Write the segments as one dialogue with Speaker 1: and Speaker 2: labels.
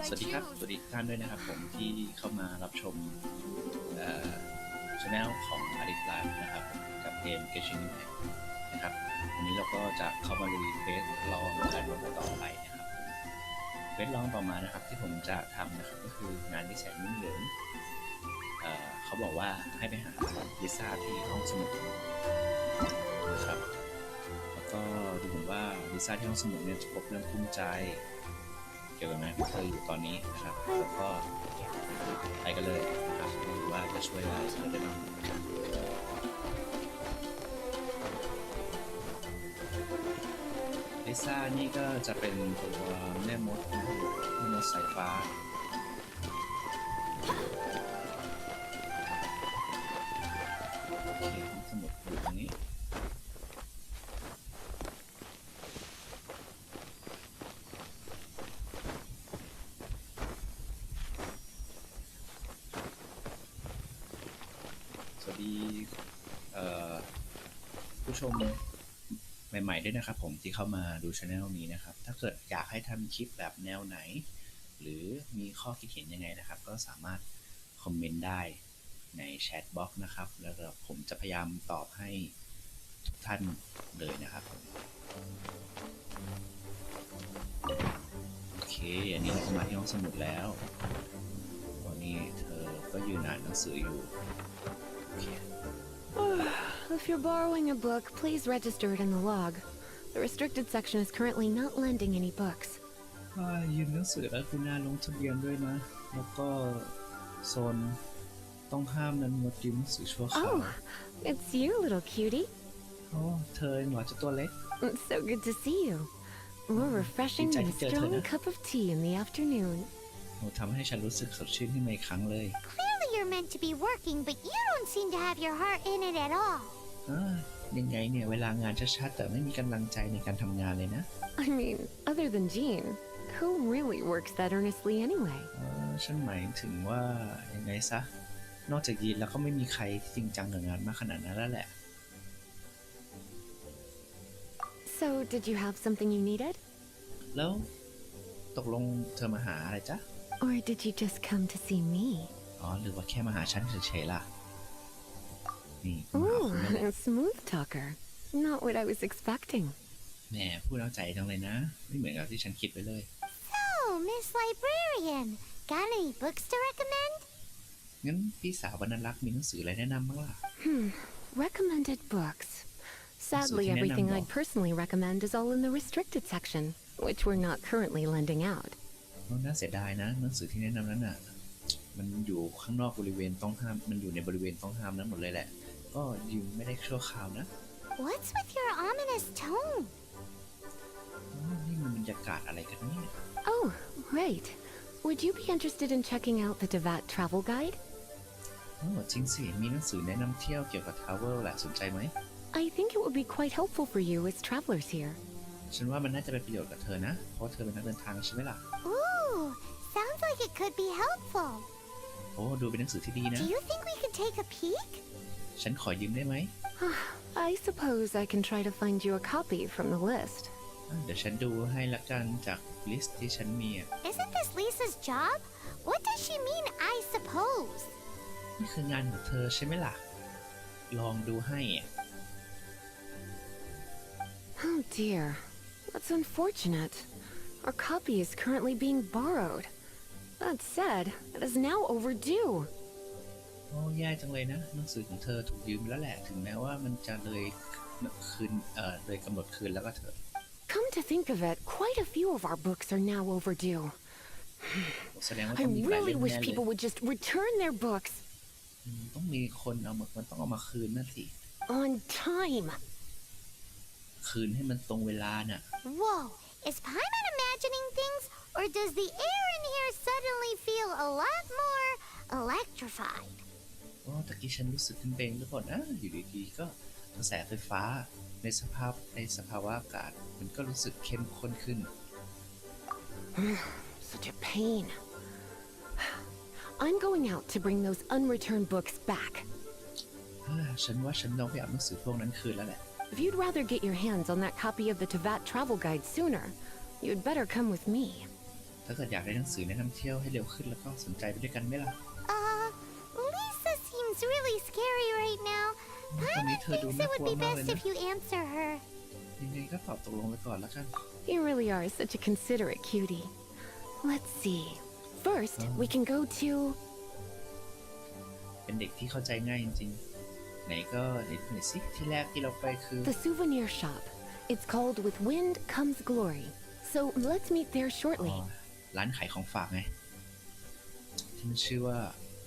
Speaker 1: สวัสดีครับสวัสดีทุกท่านด้วยนะครับผมที่เข้ามารับชมchannel ของ Addict Live นะครับกับเกม Genshin Impact นะครับวันนี้เราก็จะเข้ามาลุยเควสลองการลงต่อไปนะครับเควสลองต่อมานะครับที่ผมจะทำนะครับก็คืองานที่แสนยุ่งเหยิงเขาบอกว่าให้ไปหาลิซ่าที่ห้องสมุดนะครับแล้วก็ดูเหมือนว่าลิซ่าที่ห้องสมุดเนี่ยจะพบเรื่องคุ้มใจเกี่ยวกับงานที่เธออยู่ตอนนี้นะครับแล้วก็ไปกันเลยนะครับดูว่าจะช่วยอะไรเธอได้บ้างลิซ่านี่ก็จะเป็นตัวแม่มดนะครับแม่มดสายฟ้าโอเคสมุดอยู่ตรงนี้สวัสดีผู้ชมใหม่ๆด้วยนะครับผมที่เข้ามาดูช anel นี้นะครับถ้าเกิดอยากให้ทำคลิปแบบแนวไหนหรือมีข้อคิดเห็นยังไงนะครับก็สามารถคอมเมนต์ได้ในแชทบ็อกซ์นะครับแล้วก็ผมจะพยายามตอบให้ทุกท่านเลยนะครับโอเคอันนี้เราเข้ามาที่ห้องสมุดแล้ววันนี้เธอก็ยืนอ่านหนังสืออยู่โอเค
Speaker 2: If you're borrowing a book, please register it in the log. The restricted section is currently not lending any books.
Speaker 1: ยืมหนังสือแล้วคุณน่าลงทะเบียนด้วยนะแล้วก็โซนต้องห้ามนั้นงดยืมหนังสือชั่วคราว
Speaker 2: Oh, it's you, little cutie.
Speaker 1: โอ้เธอหนวดจะตัวเล็ก
Speaker 2: It's so good to see you. More refreshing than a strong cup of tea in the afternoon.
Speaker 1: โอ้ทำให้ฉันรู้สึกสดชื่นขึ้นมาอีกครั้งเลย
Speaker 3: Clearly you're meant to be working, but you don't seem to have your heart in it at all.
Speaker 1: ยังไงเนี่ยเวลางานชัดๆแต่ไม่มีกำลังใจในการทำงานเลยนะ
Speaker 2: I mean, other than Jean, who really works that earnestly anyway?
Speaker 1: ฉันหมายถึงว่ายังไงซะนอกจากยีนแล้วก็ไม่มีใครที่จริงจังกับงานมากขนาดนั้นแล้วแหละ
Speaker 2: So, did you have something you needed?
Speaker 1: แล้วตกลงเธอมาหาอะไรจ๊ะ
Speaker 2: Or did you just come to see me?
Speaker 1: หรือว่าแค่มาหาฉันเฉยๆล่ะนี่
Speaker 2: Ooh, a smooth talker. Not what I was expecting.
Speaker 1: แหมพูดเอาใจจังเลยนะไม่เหมือนกับที่ฉันคิดไว้เลย
Speaker 3: So, Miss Librarian, got any books to recommend?
Speaker 1: งั้นพี่สาวบรรณลักษ์มีหนังสืออะไรแนะนำบ้างล่ะ
Speaker 2: Recommended books. Sadly, everything I'd personally recommend is all in the restricted section, which we're not currently lending out.
Speaker 1: น่าเสียดายนะหนังสือที่แนะนำนั้นน่ะมันอยู่ข้างนอกบริเวณต้องห้ามมันอยู่ในบริเวณต้องห้ามนั้นหมดเลยแหละก็ยืมไม่ได้ชั่วคราวนะ
Speaker 3: What's with your ominous tone?
Speaker 1: นี่มันบรรยากาศอะไรกันเนี่ย
Speaker 2: Oh, right. Would you be interested in checking out the Devat travel guide?
Speaker 1: จริงสิมีหนังสือแนะนำเที่ยวเกี่ยวกับทราเวลแหละสนใจไหม
Speaker 2: I think it would be quite helpful for you as travelers here.
Speaker 1: ฉันว่ามันน่าจะเป็นประโยชน์กับเธอนะเพราะเธอเป็นนักเดินทางใช่ไหมล่ะ
Speaker 3: Ooh, sounds like it could be helpful.
Speaker 1: โอ้ดูเป็นหนังสือที่ดีนะ
Speaker 3: Do you think we could take a peek?
Speaker 1: ฉันขอยืมได้ไหม
Speaker 2: I suppose I can try to find you a copy from the list.
Speaker 1: เดี๋ยวฉันดูให้ละกันจากลิสต์ที่ฉันมี
Speaker 3: Isn't this Lisa's job? What does she mean, I suppose?
Speaker 1: นี่คืองานของเธอใช่ไหมล่ะลองดูให้
Speaker 2: Oh dear, that's unfortunate. Our copy is currently being borrowed. That said, it is now overdue.
Speaker 1: โอ้แย่จังเลยนะหนังสือของเธอถูกยืมแล้วแหละถึงแม้ว่ามันจะเลยคืนเลยกำหนดคืนแล้วก็เถอะ
Speaker 2: Come to think of it, quite a few of our books are now overdue.
Speaker 1: แสดงว่า
Speaker 2: I
Speaker 1: ต้องมีหลาย
Speaker 2: really
Speaker 1: เล่ม
Speaker 2: wish
Speaker 1: แน่เลย
Speaker 2: people would just return their books
Speaker 1: ต้องมีคนเอามันต้องเอามาคืนนั่นสิ
Speaker 2: on time.
Speaker 1: คืนให้มันตรงเวลาน่ะ
Speaker 3: Whoa, is Paimon imagining things, or does the air in here suddenly feel a lot more electrified?
Speaker 1: ตะกี้ฉันรู้สึกขึ้นเบงหรือเปล่านะอยู่ดีๆก็กระแสไฟฟ้าในสภาวะอากาศมันก็รู้สึกเข้มข้นขึ้น
Speaker 2: Such a pain. I'm going out to bring those unreturned books back.
Speaker 1: ฉันว่าฉันต้องไปเอาหนังสือพวกนั้นคืนแล้วแหละ
Speaker 2: If you'd rather get your hands on that copy of the Tevat travel guide sooner, you'd better come with me.
Speaker 1: ถ้าเกิดอยากได้หนังสือแนะนำเที่ยวให้เร็วขึ้นแล้วก็สนใจไปด้วยกันไหมล่ะ
Speaker 3: Lisa seems really scary right now.
Speaker 1: ตอนนี้
Speaker 3: Paimon
Speaker 1: เธอดู
Speaker 3: thinks
Speaker 1: น่า
Speaker 3: it
Speaker 1: ก
Speaker 3: would
Speaker 1: ลัว
Speaker 3: be
Speaker 1: มากเลย
Speaker 3: best
Speaker 1: นะ
Speaker 3: if you answer her.
Speaker 1: ยังไงก็ตอบตกลงไปก่อนแล้วกัน
Speaker 2: You really are such a considerate cutie. Let's see. First, we can go to...
Speaker 1: เป็นเด็กที่เข้าใจง่ายจริงๆไหนสิที่แรกที่เราไปคือ
Speaker 2: the souvenir shop. It's called With Wind Comes Glory. So let's meet there
Speaker 1: อ๋อ
Speaker 2: shortly.
Speaker 1: ร้านขายของฝากไงที่มันชื่อว่า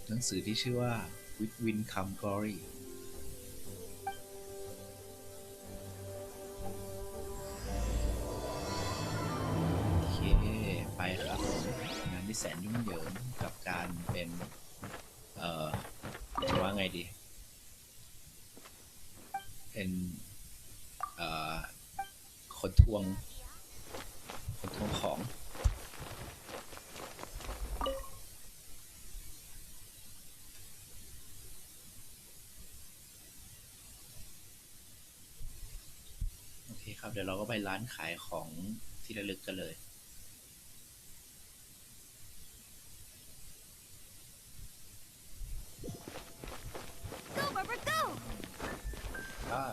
Speaker 1: หนังสือที่ชื่อว่า With Wind Come Glory โอเคไปครับงานที่แสนยุ่งเหยิงกับการเป็นจะว่าไงดีเป็นคนทวงของ โอเคครับเดี๋ยวเราก็ไปร้านขายของที่ระลึกกันเลย
Speaker 3: Go, Barbara, go!
Speaker 1: ได้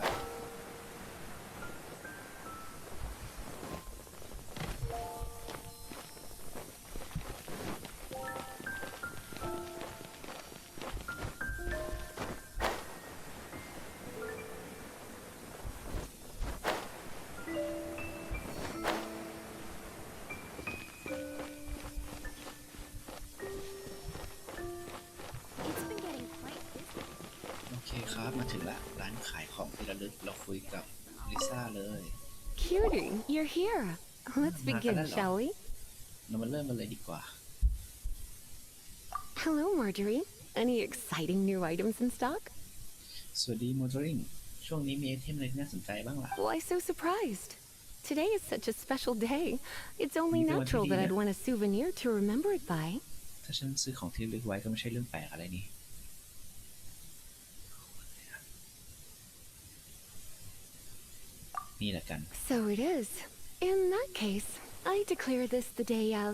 Speaker 3: It's been getting quite busy.
Speaker 1: โอเคครับมาถึงละร้านขายของที่ระลึกเราคุยกับลิซ่าเลย
Speaker 2: Cutie, you're here. Let's begin, shall we?
Speaker 1: เรามาเริ่มกันเลยดีกว่า
Speaker 2: Hello, Marjorie. Any exciting new items in stock?
Speaker 1: สวัสดีโมเดริงช่วงนี้มีไอเทมอะไรที่น่าสนใจบ้างล่ะ
Speaker 2: Why so surprised? Today is such a special day. It's only
Speaker 1: Maybe one
Speaker 2: natural
Speaker 1: today,
Speaker 2: that
Speaker 1: yeah.
Speaker 2: I'd want a souvenir to remember it by.
Speaker 1: ถ้าฉันซื้อของที่ระลึกไว้ก็ไม่ใช่เรื่องแปลกอะไรนี่นี่แหละกัน
Speaker 2: So it is. In that case, I declare this the day of...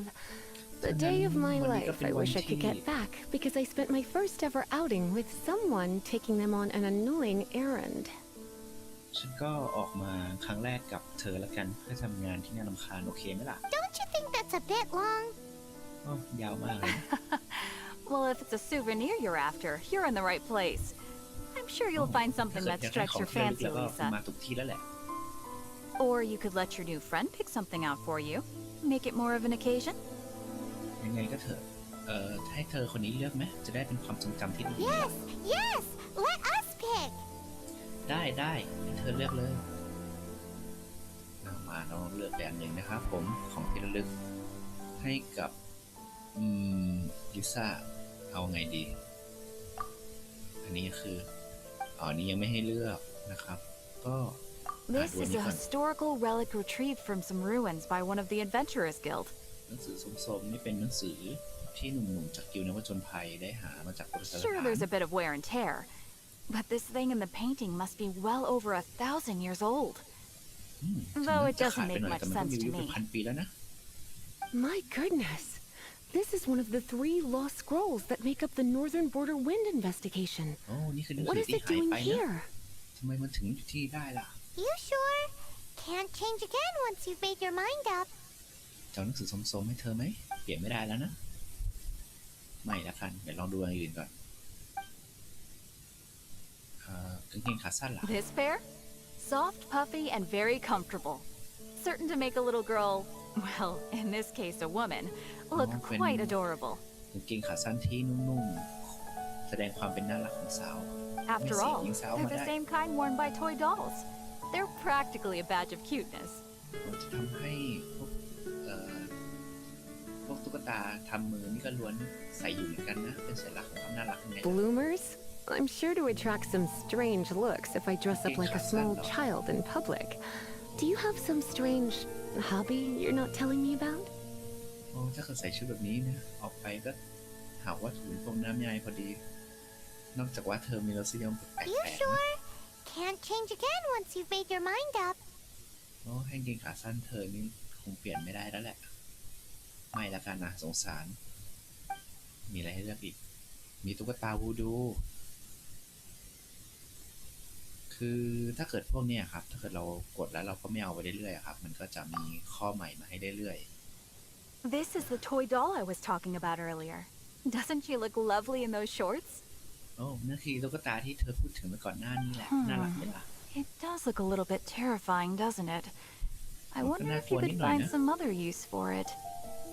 Speaker 2: The day of my life I wish I could get back because I spent my first ever outing with someone taking them on an annoying errand.
Speaker 1: ฉันก็ออกมาครั้งแรกกับเธอละกันเพื่อทำงานที่น่ารำคาญโอเคไหมล่ะ
Speaker 3: Don't you think that's a bit long?
Speaker 1: โอ้ยาวมากเลยนะ
Speaker 4: Well, if it's a souvenir you're after, you're in the right place. I'm sure you'll find something
Speaker 1: ถ้า
Speaker 4: that
Speaker 1: เกิดอยากได้
Speaker 4: strikes
Speaker 1: ของ
Speaker 4: your
Speaker 1: ที่ระลึก
Speaker 4: fancy,
Speaker 1: แล้วก็คงมา
Speaker 4: Lisa.
Speaker 1: ถูกที่แล้วแหละ
Speaker 4: Or you could let your new friend pick something out for you. Make it more of an occasion.
Speaker 1: ยังไงก็เถอะให้เธอคนนี้เลือกไหมจะได้เป็นความทรงจำที่ดี
Speaker 3: Yes, yes! Let us pick!
Speaker 1: ได้ให้เธอเลือกเลยมาเราเลือกแบบหนึ่งนะครับผมของที่ระลึกให้กับลิซ่าเอาไงดีอันนี้คือนี่ยังไม่ให้เลือกนะครับก็ดู
Speaker 4: This
Speaker 1: อัน
Speaker 4: is
Speaker 1: นี้
Speaker 4: a
Speaker 1: ก่อน
Speaker 4: historical relic retrieved from some ruins by one of the Adventurers Guild.
Speaker 1: หนังสือสมนี่เป็นหนังสือที่หนุ่มๆจากกิลด์นักผจญภัยได้หามาจากโบราณสถาน
Speaker 4: Sure, there's a bit of wear and tear, but this thing in the painting must be well over 1,000 years old. Though it
Speaker 1: จะขาย
Speaker 4: doesn't
Speaker 1: ไป
Speaker 4: make
Speaker 1: หน่อย
Speaker 4: much
Speaker 1: แต่มันก็
Speaker 4: sense
Speaker 1: มี
Speaker 4: to
Speaker 1: อายุเป็น
Speaker 4: me.
Speaker 1: พันปีแล้วนะ
Speaker 2: My goodness. This is one of the 3 lost scrolls that make up the Northern Border Wind investigation.
Speaker 1: โอ้นี่คือหนัง
Speaker 2: What
Speaker 1: สือ
Speaker 2: is
Speaker 1: ที่
Speaker 2: it
Speaker 1: หาย
Speaker 2: doing
Speaker 1: ไปนะ
Speaker 2: here?
Speaker 1: ทำไมมันถึงอยู่ที่ได้ล่ะ
Speaker 3: You sure? Can't change again once you've made your mind up.
Speaker 1: จะเอาหนังสือสมๆให้เธอไหมเปลี่ยนไม่ได้แล้วนะไม่ละกันเดี๋ยวลองดูอันอื่นก่อนกางเกงขาสั้นล่ะ
Speaker 4: This pair? Soft, puffy, and very comfortable. Certain to make a little girl, well, in this case a woman, look
Speaker 1: Oh,
Speaker 4: quite
Speaker 1: when-
Speaker 4: adorable.
Speaker 1: กางเกงขาสั้นที่นุ่มๆแสดงความเป็นน่ารักของสาว
Speaker 4: After
Speaker 1: Missy,
Speaker 4: all,
Speaker 1: yung sao
Speaker 4: they're the
Speaker 1: maday.
Speaker 4: same kind worn by toy dolls. They're practically a badge of cuteness.
Speaker 1: มันจะทำให้พวกตุ๊กตาทำมือนี่ก็ล้วนใส่อยู่เหมือนกันนะเป็นสัญลักษณ์ของความน่ารักยังไง
Speaker 2: Bloomers? I'm sure to attract some strange looks if I dress up like a small child in public. Do you have some strange hobby you're not telling me about?
Speaker 1: โอ้ถ้าเขาใส่ชุดแบบนี้นะออกไปก็หาว่าถูกพรมน้ำยายพอดี นอกจากว่าเธอมีรสนิยมแปลก
Speaker 3: You
Speaker 1: ๆนะ
Speaker 3: sure? Can't change again once you've made your mind up.
Speaker 1: โอ้ให้กางเกงขาสั้นเธอนี่คงเปลี่ยนไม่ได้แล้วแหละ ไม่ละกันนะสงสารมีอะไรให้เลือกอีกมีตุ๊กตาวูดูคือถ้าเกิดพวกเนี้ยครับถ้าเกิดเรากดแล้วเราก็ไม่เอาไปเรื่อยๆครับมันก็จะมีข้อใหม่มาให้เรื่อย
Speaker 4: This is the toy doll I was talking about earlier. Doesn't she look lovely in those shorts?
Speaker 1: โอ้นั่นคือตุ๊กตาที่เธอพูดถึงเมื่อก่อนหน้านี้แหละน่ารักไหมล่ะ
Speaker 4: It does look a little bit terrifying, doesn't it? I
Speaker 1: Well,
Speaker 4: wonder if
Speaker 1: can I
Speaker 4: you
Speaker 1: go
Speaker 4: could
Speaker 1: in
Speaker 4: find
Speaker 1: right now?
Speaker 4: some other use for it.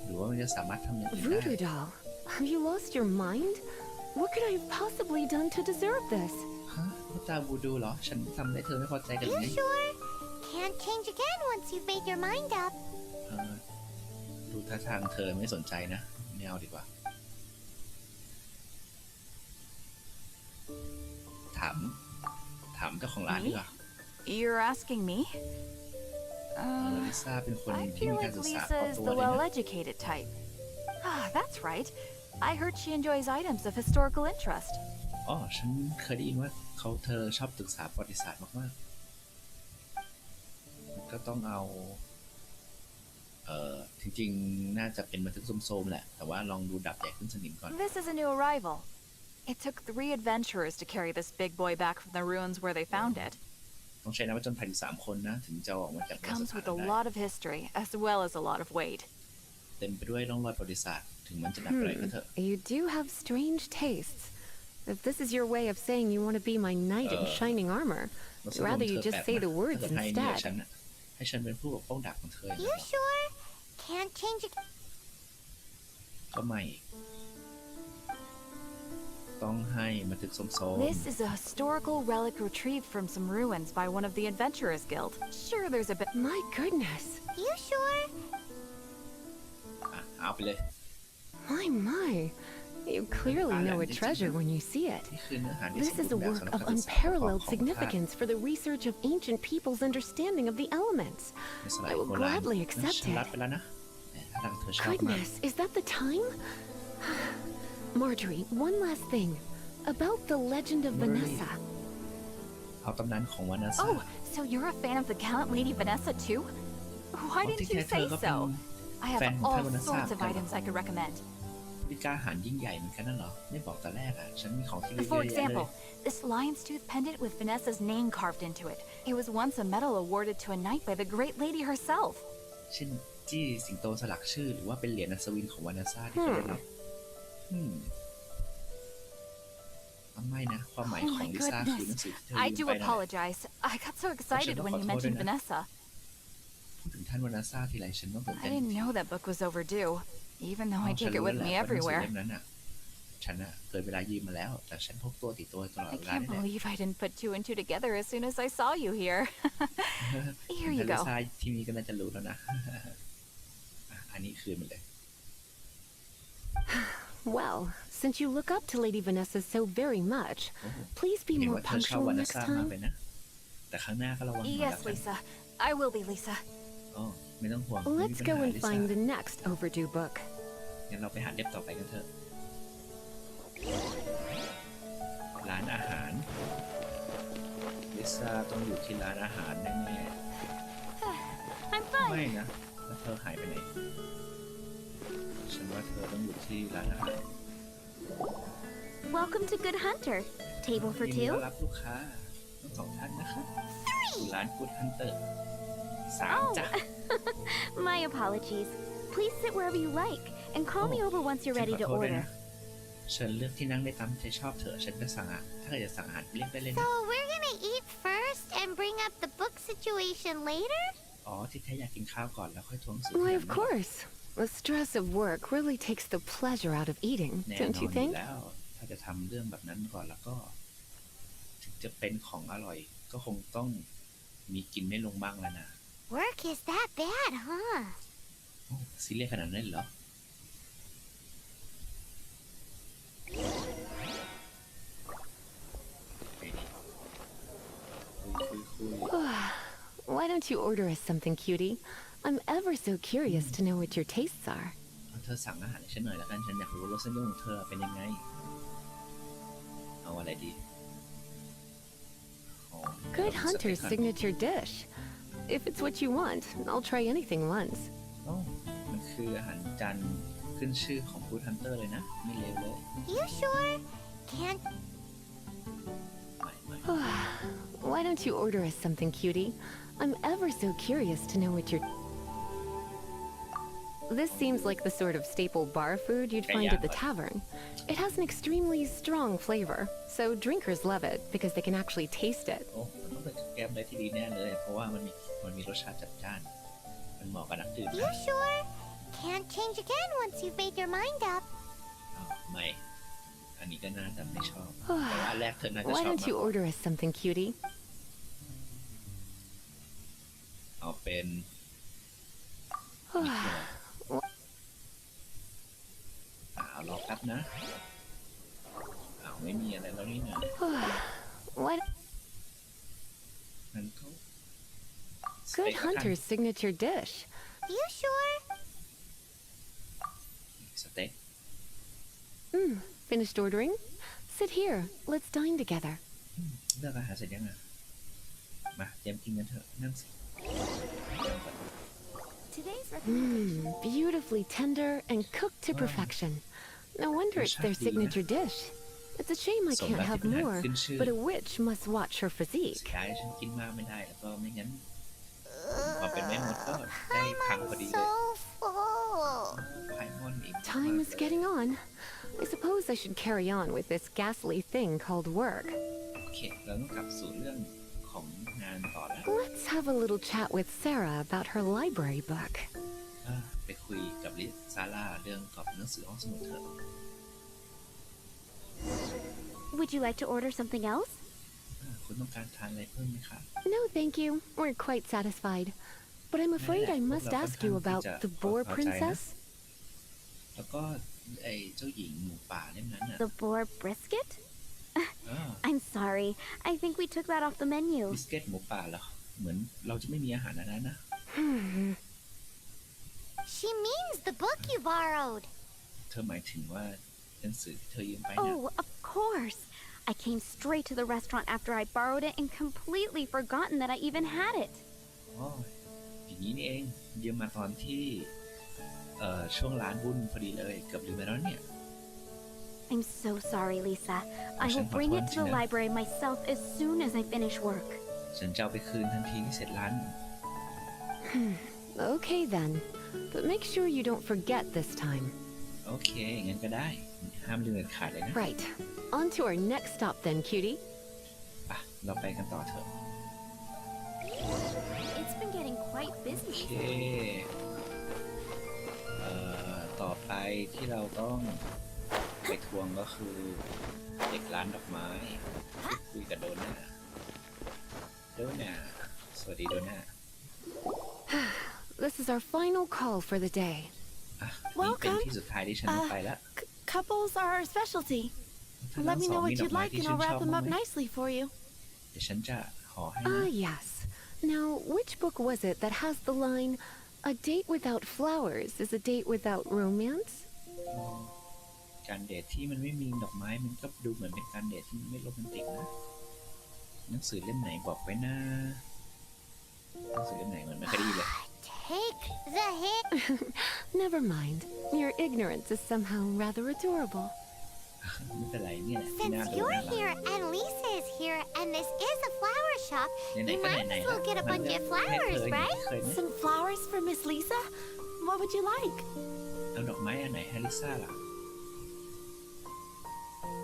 Speaker 1: หรือว่ามันจะสามารถทำอย่างอื่นได้
Speaker 2: Voodoo doll? Have you lost your mind? What could I have possibly done to deserve this?
Speaker 1: ฮะตุ๊กตาวูดูเหรอฉันทำได้เธอไม่พอใจกันไหม
Speaker 3: You sure? Can't change again once you've made your mind up.
Speaker 1: เออดูท่าทางเธอไม่สนใจนะไม่เอาดีกว่าถามเจ้าของร้านดีกว่า
Speaker 4: You're asking me?
Speaker 1: ลิซ่าเป็นคน
Speaker 4: I
Speaker 1: ที่
Speaker 4: feel
Speaker 1: มีการ
Speaker 4: like
Speaker 1: ศึกษา
Speaker 4: Lisa
Speaker 1: พอ
Speaker 4: is
Speaker 1: ตัว
Speaker 4: the
Speaker 1: เลยนะ
Speaker 4: well-educated type. Ah, that's right. I heard she enjoys items of historical interest.
Speaker 1: อ๋อฉันเคยได้ยินว่าเธอชอบศึกษาประวัติศาสตร์มากๆก็ต้องเอาจริงๆน่าจะเป็นบันทึกโซมๆแหละแต่ว่าลองดูดับใหญ่ขึ้นสนิมก่อน
Speaker 4: This is a new arrival. It took 3 adventurers to carry this big boy back from the ruins where they found it.
Speaker 1: ต้องใช้นักผจญภัยถึง3 คนนะถึงจะออกมาจาก
Speaker 4: It comes with a lot of history as well as a lot of weight.
Speaker 1: เต็มไปด้วยร่องรอยประวัติศาสตร์ถึงมันจะหนักอะไรก็เถอะ
Speaker 2: You do have strange tastes. If this is your way of saying you want to be my knight in shining armor,
Speaker 1: แล้ว
Speaker 2: I'd rather you just say the
Speaker 1: ถ้า
Speaker 2: words
Speaker 1: เกิดให้เนี่ยฉัน
Speaker 2: instead.
Speaker 1: น่ะให้ฉันเป็นผู้ปกป้องดักของเธออย่าง
Speaker 3: You
Speaker 1: นั้นเหรอ
Speaker 3: sure? Can't change again.
Speaker 1: ก็ไม่ต้องให้บันทึกโซม
Speaker 4: This is a historical relic retrieved from some ruins by one of the Adventurers Guild. Sure, there's a bit.
Speaker 2: My goodness.
Speaker 3: You sure?
Speaker 1: เอาไปเลย
Speaker 2: My. You clearly know a treasure when you see it.
Speaker 1: นี่คือเนื้อหาที่
Speaker 2: This
Speaker 1: สม
Speaker 2: is
Speaker 1: บู
Speaker 2: a
Speaker 1: รณ์แบบ
Speaker 2: work
Speaker 1: สำหรับ
Speaker 2: of
Speaker 1: การศึกษาประกอบ
Speaker 2: unparalleled
Speaker 1: ของ
Speaker 2: significance for the research of ancient people's understanding of the elements.
Speaker 1: ในสมัย
Speaker 2: I will
Speaker 1: โบราณ
Speaker 2: gladly accept
Speaker 1: ฉันรับ
Speaker 2: it.
Speaker 1: ไปแล้วนะแหมถ้าทางเธอชอบมาก
Speaker 2: Goodness, is that the time? Marjorie, one last thing. About the legend of
Speaker 1: Marjorie.
Speaker 2: Vanessa.
Speaker 1: เอาตำนานของวานาซา
Speaker 4: Oh, so you're a fan of the gallant Lady Vanessa too? Why didn't you say so? I have all sorts of items I could recommend.
Speaker 1: วิกาหารยิ่งใหญ่เหมือนกันนั่นเหรอไม่บอกแต่แรกอ่ะฉันมีของที่เยอะ
Speaker 4: For
Speaker 1: แยะเลย
Speaker 4: example, this lion's tooth pendant with Vanessa's name carved into it. It was once a medal awarded to a knight by the great lady herself.
Speaker 1: เช่นจี้สิงโตสลักชื่อหรือว่าเป็นเหรียญอัศวินของวานาซาที่เขาได้รับไม่นะความหมาย
Speaker 4: Oh
Speaker 1: ของ
Speaker 4: my
Speaker 1: ลิซ่าคือหนัง
Speaker 4: goodness.
Speaker 1: สือที่เธอ
Speaker 4: I
Speaker 1: ยืม
Speaker 4: do
Speaker 1: ไปนะ
Speaker 4: apologize. I got so excited when you mentioned Vanessa.
Speaker 1: พูดถึงท่านวานาซาทีไรฉันต้องตื่น
Speaker 4: I
Speaker 1: เต้น
Speaker 4: didn't know that book was overdue, even though I
Speaker 1: ฉัน
Speaker 4: take it
Speaker 1: รู้
Speaker 4: with
Speaker 1: แหละ
Speaker 4: me
Speaker 1: ว่าหนังสือ
Speaker 4: everywhere.
Speaker 1: เล่มนั้นอ่ะฉันอ่ะเกินเวลายืมมาแล้วแต่ฉันพกตัวติดตัวตลอด
Speaker 4: I
Speaker 1: เวลา
Speaker 4: can't
Speaker 1: นี่แหละ
Speaker 4: believe I didn't put 2 and 2 together as soon as I saw you here. Here you
Speaker 1: ลิ
Speaker 4: go.
Speaker 1: ซ่าทีนี้ก็น่าจะรู้แล้วนะ อันนี้คืนมันเลย
Speaker 2: Well, since you look up to Lady Vanessa so very much, please be
Speaker 1: เห็น
Speaker 2: more
Speaker 1: ว่าเธอชอบ
Speaker 2: punctual
Speaker 1: วานา
Speaker 2: next
Speaker 1: ซามาก
Speaker 2: time.
Speaker 1: ไปนะแต่ครั้งหน้าก็ระวังหน่อย
Speaker 4: Yes,
Speaker 1: ละกัน
Speaker 4: Lisa. I will be, Lisa.
Speaker 1: อ๋อไม่ต้องห่วงไม่มี
Speaker 2: Let's
Speaker 1: ปัญ
Speaker 2: go
Speaker 1: หา
Speaker 2: and
Speaker 1: ลิซ่า
Speaker 2: find the next overdue book.
Speaker 1: งั้นเราไปหาเด็บต่อไปกันเถอะร้านอาหารลิซ่าต้องอยู่ที่ร้านอาหารแน่
Speaker 4: I'm
Speaker 1: ๆไม่
Speaker 4: fine.
Speaker 1: นะแล้วเธอหายไปไหนฉันว่าเธอต้องอยู่ที่ร้านอาหาร
Speaker 3: Welcome to Good Hunter. Table for
Speaker 1: ยินดี
Speaker 3: two?
Speaker 1: ต้อนรับลูกค้าทั้งสองท่านนะครับสู่ร้านกูดฮันเตอร์3จ้ะ
Speaker 3: My apologies. Please sit wherever you like and call me over once you're
Speaker 1: ฉัน
Speaker 3: ready
Speaker 1: ขอ
Speaker 3: to
Speaker 1: โทษด้วย
Speaker 3: order.
Speaker 1: นะเชิญเลือกที่นั่งได้ตามใจชอบเถอะฉันจะสั่งถ้าเกิดจะสั่งอาหารเรียกได้เลยนะ
Speaker 3: So we're gonna eat first and bring up the book situation later?
Speaker 1: อ๋อที่แท้อยากกินข้าวก่อนแล้วค่อยทวงสื่อ
Speaker 2: Why, of course. The stress of work really takes the pleasure out of eating,
Speaker 1: แน่น
Speaker 2: don't
Speaker 1: อน
Speaker 2: you
Speaker 1: อยู่
Speaker 2: think?
Speaker 1: แล้ว ถ้าจะทำเรื่องแบบนั้นก่อนแล้วก็ ถึงจะเป็นของอร่อย ก็คงต้องมีกินไม่ลงบ้างแล้วนะ
Speaker 3: Work is that bad, huh?
Speaker 1: โอ้ซีเรียสขนาดนั้นเหรอ ไปดิคุย
Speaker 2: Why don't you order us something, cutie? I'm ever so curious to know what your tastes are.
Speaker 1: เอาเธอสั่งอาหารให้ฉันหน่อยแล้วกัน ฉันอยากรู้รสนิยมของเธอเป็นยังไง เอาอะไรดีอ๋อ
Speaker 2: Good
Speaker 1: เอาสเต็ก
Speaker 2: Hunter's
Speaker 1: ก่อน
Speaker 2: signature dish. If it's what you want, I'll try anything once.
Speaker 1: อ๋อมัน มันคืออาหารจานขึ้นชื่อของฟู้ดฮันเตอร์เลยนะไม่เลวเลย
Speaker 3: You sure? Can't.
Speaker 1: ไม่
Speaker 2: Why don't you order us something, cutie? I'm ever so curious to know what you're... This seems like the sort of staple bar food you'd find at the tavern. It has an extremely strong flavor, so drinkers love it because they can actually taste it.
Speaker 1: โอ้มันต้องเป็นแกมอะไรที่ดีแน่เลยเพราะว่ามันมีรสชาติจัดจ้านมันเหมาะกับนักดื่ม
Speaker 3: You sure? Can't change again once you've made your mind up.
Speaker 1: ไม่อันนี้ก็น่าจะไม่ชอบแต่ว่าแรกเธอน่าจะชอบ
Speaker 2: Why
Speaker 1: มาก
Speaker 2: don't you order us something, cutie?
Speaker 1: เอาเป็นรอแป๊บนะไม่มีอะไรแล้วนี่นะ
Speaker 2: What?
Speaker 1: มันก็
Speaker 2: Good hunter's signature dish.
Speaker 3: You sure?
Speaker 1: สเต็ก
Speaker 2: Finished ordering? Sit here. Let's dine together.
Speaker 1: เลือกอาหารเสร็จยังอ่ะมาเตรียมกินกันเถอะนั่งสิ
Speaker 3: Today's
Speaker 2: Beautifully tender and cooked to perfection. No wonder it's their signature dish. It's a shame I can't have more, but a witch must watch her
Speaker 1: สุด
Speaker 2: physique.
Speaker 1: ท้ายฉันกินมากไม่ได้แล้วก็ไม่งั้นพอเป็นแม่มดก็ได้พังพอดีเลย
Speaker 3: so full.
Speaker 1: ไพมอนอีก
Speaker 2: Time is getting on. I suppose I should carry on with this ghastly thing called work.
Speaker 1: โอเคเราต้องกลับสู่เรื่องของงานต่อแล้ว
Speaker 2: Let's have a little chat with Sarah about her library book.
Speaker 1: ไปคุยกับลิซาร่าเรื่องกับหนังสือห้องสมุดเถอะ
Speaker 3: Would you like to order something else?
Speaker 1: คุณต้องการทานอะไรเพิ่มไหมคะ
Speaker 2: No, thank you. We're quite satisfied. But I'm afraid I must ask you about the boar princess.
Speaker 1: แล้วก็ไอ้เจ้าหญิงหมูป่าเล่มนั้นน่ะ
Speaker 3: The boar brisket?
Speaker 1: เออ
Speaker 3: I'm sorry. I think we took that off the menu.
Speaker 1: บิสเกตหมูป่าเหรอเหมือนเราจะไม่มีอาหารอันนั้นนะ
Speaker 3: She means the book you borrowed.
Speaker 1: เธอหมายถึงว่าหนังสือที่เธอยืมไปเนี่ย
Speaker 3: Oh, of course. I came straight to the restaurant after I borrowed it and completely forgotten that I even had it.
Speaker 1: อ๋ออย่างนี้นี่เองยืมมาตอนที่ช่วงร้านวุ่นพอดีเลยเกือบลืมไปแล้วเนี่ย
Speaker 3: I'm so sorry, Lisa. I will bring it to the library myself as soon as I finish work.
Speaker 1: ฉันจะเอาไปคืนทันทีที่เสร็จร้าน
Speaker 2: Okay then. But make sure you don't forget this time.
Speaker 1: โอเคงั้นก็ได้ห้ามลืมเด็ดขาดเลยนะ
Speaker 2: Right. On to our next stop then, cutie.
Speaker 1: ไปเราไปกันต่อเถอะ
Speaker 3: It's been getting quite
Speaker 1: โอ
Speaker 3: busy.
Speaker 1: เคต่อไปที่เราต้องไปทวงก็คือเด็กร้านดอกไม้คุยกับโดน่าสวัสดีโดน่า
Speaker 2: This is our final call for the day.
Speaker 1: นี่เป็นที่สุดท้ายที่ฉันต้องไปแล้ว
Speaker 5: Couples are our specialty. Let me know what you'd like and I'll wrap them up nicely for you.
Speaker 1: เดี๋ยวฉันจะห่อให้นะ
Speaker 2: Ah, yes. Now, which book was it that has the line, "A date without flowers is a date without romance"?
Speaker 1: การเดทที่มันไม่มีดอกไม้มันก็ดูเหมือนเป็นการเดทที่ไม่โรแมนติกนะหนังสือเล่มไหนบอกไว้นะหนังสือเล่มไหนเหมือนไม่เคยได้ยินเลย
Speaker 3: Take the hit.
Speaker 2: Never mind. Your ignorance is somehow rather adorable.
Speaker 1: ไม่เป็นไรเนี่ยแหละที่
Speaker 3: Since
Speaker 1: น่าดู
Speaker 3: you're
Speaker 1: น่ารัก
Speaker 3: here and Lisa is here and this is a flower shop,
Speaker 1: ไหน
Speaker 3: you
Speaker 1: ๆก็
Speaker 3: might
Speaker 1: ไหน
Speaker 3: as
Speaker 1: ๆ
Speaker 3: well get a
Speaker 1: มัน
Speaker 3: bunch
Speaker 1: ก็
Speaker 3: of
Speaker 1: ให้เธ
Speaker 3: flowers,
Speaker 1: อ
Speaker 3: right?
Speaker 1: เคยไหม
Speaker 5: Some flowers for Miss Lisa? What would you like?
Speaker 1: เอาดอกไม้อันไหนให้ลิซ่าล่ะ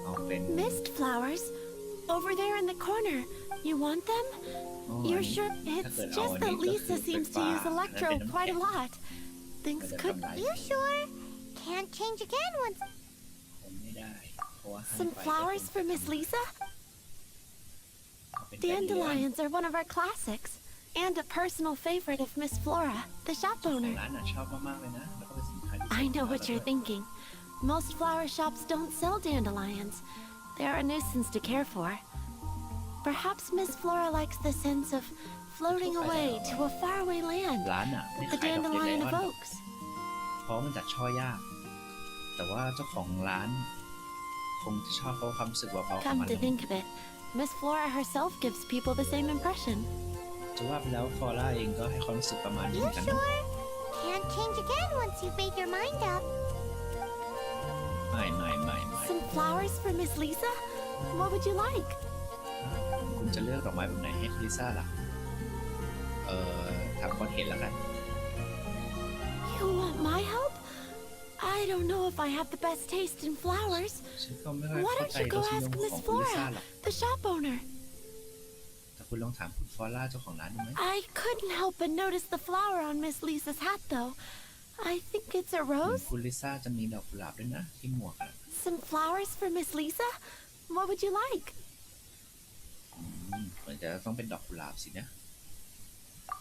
Speaker 1: เอาเป็น
Speaker 5: Mist flowers? Over there in the corner. You want them?
Speaker 1: อ๋อ
Speaker 5: You're
Speaker 1: อันนี้
Speaker 5: sure?
Speaker 1: ถ้า
Speaker 5: It's
Speaker 1: เกิดเอา
Speaker 5: just
Speaker 1: อันนี้
Speaker 5: that
Speaker 1: ก็คือ
Speaker 5: Lisa
Speaker 1: เป็น
Speaker 5: seems
Speaker 1: ป
Speaker 5: to
Speaker 1: ลา
Speaker 5: use
Speaker 1: อันนั้นเป็น
Speaker 5: electro
Speaker 1: น้ำ
Speaker 5: quite
Speaker 1: แข็
Speaker 5: a
Speaker 1: ง
Speaker 5: lot.
Speaker 1: ก็
Speaker 5: Things
Speaker 1: จะ
Speaker 5: could.
Speaker 1: ทำลาย
Speaker 3: You sure? Can't change again once.
Speaker 1: คงไม่ได้เพราะว่าให้
Speaker 5: Some
Speaker 1: ไป
Speaker 5: flowers for Miss Lisa?
Speaker 1: เอาเป็นแบบนี้
Speaker 5: Dandelions are one of our classics. And a personal favorite of Miss Flora, the shop
Speaker 1: ของ
Speaker 5: owner.
Speaker 1: ร้านน่ะชอบมากๆเลยนะแล้วก็เป็นสินค้าที่
Speaker 5: I know what you're thinking. Most flower shops don't sell dandelions. They're a nuisance to care for. Perhaps Miss Flora likes the sense of floating away to a faraway land
Speaker 1: ร้านอ่ะไม่
Speaker 5: the
Speaker 1: ขายดอกเล็ก
Speaker 5: dandelion
Speaker 1: ๆ
Speaker 5: evokes.
Speaker 1: เพราะมันจัดช่อยาก แต่ว่าเจ้าของร้านคงจะชอบเพราะความรู้สึกเบาๆของ
Speaker 5: Come
Speaker 1: มัน
Speaker 5: to think of it, Miss Flora herself gives people the same impression.
Speaker 1: จะว่าไปแล้วฟอร่าเองก็ให้ความรู้สึกประมาณนี้เห
Speaker 3: You
Speaker 1: มือนกันนะ
Speaker 3: sure? Can't change again once once you've made your mind up.
Speaker 1: ไม่
Speaker 5: Some flowers for Miss Lisa? What would you like?
Speaker 1: คุณจะเลือกดอกไม้แบบไหนให้คุณลิซ่าล่ะทำคอนเทนต์แล้วกัน
Speaker 5: You want my help? I don't know if I have the best taste in flowers.
Speaker 1: ฉันก็ไม่ค่อย
Speaker 5: Why
Speaker 1: เข้า
Speaker 5: don't
Speaker 1: ใจ
Speaker 5: you
Speaker 1: ร
Speaker 5: go
Speaker 1: สนิย
Speaker 5: ask
Speaker 1: มข
Speaker 5: Miss
Speaker 1: องคุณลิซ่า
Speaker 5: Flora,
Speaker 1: หรอก
Speaker 5: the shop owner?
Speaker 1: แต่คุณลองถามคุณฟลอร่าเจ้าของร้านดูไหม
Speaker 5: I couldn't help but notice the flower on Miss Lisa's hat, though. I think it's a rose.
Speaker 1: คุณลิซ่าจะมีดอกกุหลาบด้วยนะที่หมวกอะ
Speaker 5: Some flowers for Miss Lisa? What would you like?
Speaker 1: เหมือนจะต้องเป็นดอกกุหลาบสินะ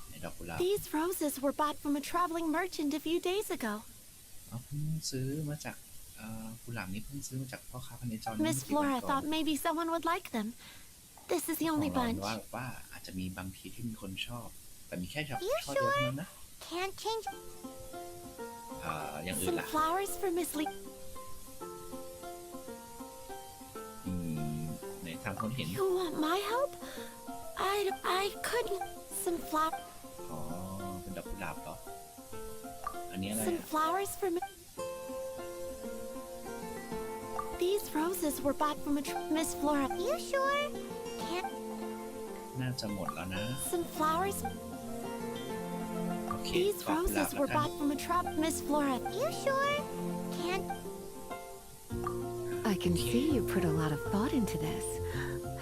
Speaker 1: ในดอกกุหลาบ
Speaker 5: These roses were bought from a traveling merchant a few days ago.
Speaker 1: เอาเพิ่งซื้อมาจากกุหลาบนี้เพิ่งซื้อมาจากพ่อค้าพเนจร
Speaker 5: Miss Flora thought maybe someone would like them. This is the
Speaker 1: ของ
Speaker 5: only
Speaker 1: เรา
Speaker 5: bunch.
Speaker 1: ว่าอาจจะมีบางทีที่มีคนชอบ แต่มีแค่ชอบ
Speaker 3: You
Speaker 1: เดียวเท่านั้นนะ
Speaker 3: Can't change.
Speaker 1: อย่างอื่น
Speaker 5: Some
Speaker 1: ล่ะ
Speaker 5: flowers for Miss Lisa.
Speaker 1: ในทางคนเห็น
Speaker 5: You want my help? I couldn't. Some flower.
Speaker 1: อ๋อเป็นดอกกุหลาบเหรออันนี้อะไร
Speaker 5: Some flowers for These roses were bought from Miss Flora.
Speaker 3: You sure? Can't.
Speaker 1: น่าจะหมดแล้วนะ
Speaker 5: Some flowers.
Speaker 1: โอเค
Speaker 5: These
Speaker 1: ดอกกุหลาบ
Speaker 5: roses
Speaker 1: แล้ว
Speaker 5: were
Speaker 1: กัน
Speaker 5: bought from Miss Flora.
Speaker 3: You sure? Can't.
Speaker 2: I can see you put a lot of thought into this.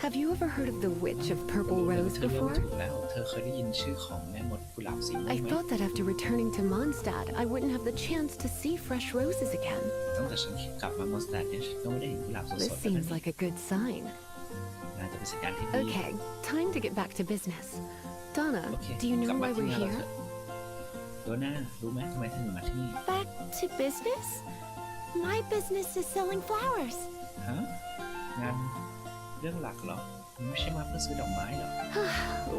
Speaker 2: Have you ever heard of the Witch of Purple Rose
Speaker 1: เธอเลือก
Speaker 2: before?
Speaker 1: ถูกแล้วเธอเคยได้ยินชื่อของแม่มดกุหลาบสีม่วง
Speaker 2: I
Speaker 1: ไหม
Speaker 2: thought that after returning to Mondstadt, I wouldn't have the chance to see fresh roses again.
Speaker 1: ตั้งแต่ฉันกลับมามอสแตดเนี่ยฉันก็ไม่ได้เห็นกุหลาบสด
Speaker 2: This
Speaker 1: ๆแล้ว
Speaker 2: seems
Speaker 1: นะ
Speaker 2: like a good sign.
Speaker 1: น่าจะเป็นสัญญาณที่ดี
Speaker 2: Okay, time to get back to business. Donna,
Speaker 1: โอเค
Speaker 2: do you
Speaker 1: กลั
Speaker 2: know
Speaker 1: บมา
Speaker 2: why
Speaker 1: ที่
Speaker 2: we're
Speaker 1: งานเราเถ
Speaker 2: here?
Speaker 1: อะโดน่ารู้ไหมทำไมเธอถึงมาที่นี่
Speaker 5: Back to business? My business is selling flowers.
Speaker 1: ฮะงานเรื่องหลักเหรอมันไม่ใช่มาเพื่อซื้อดอกไม้เหรอ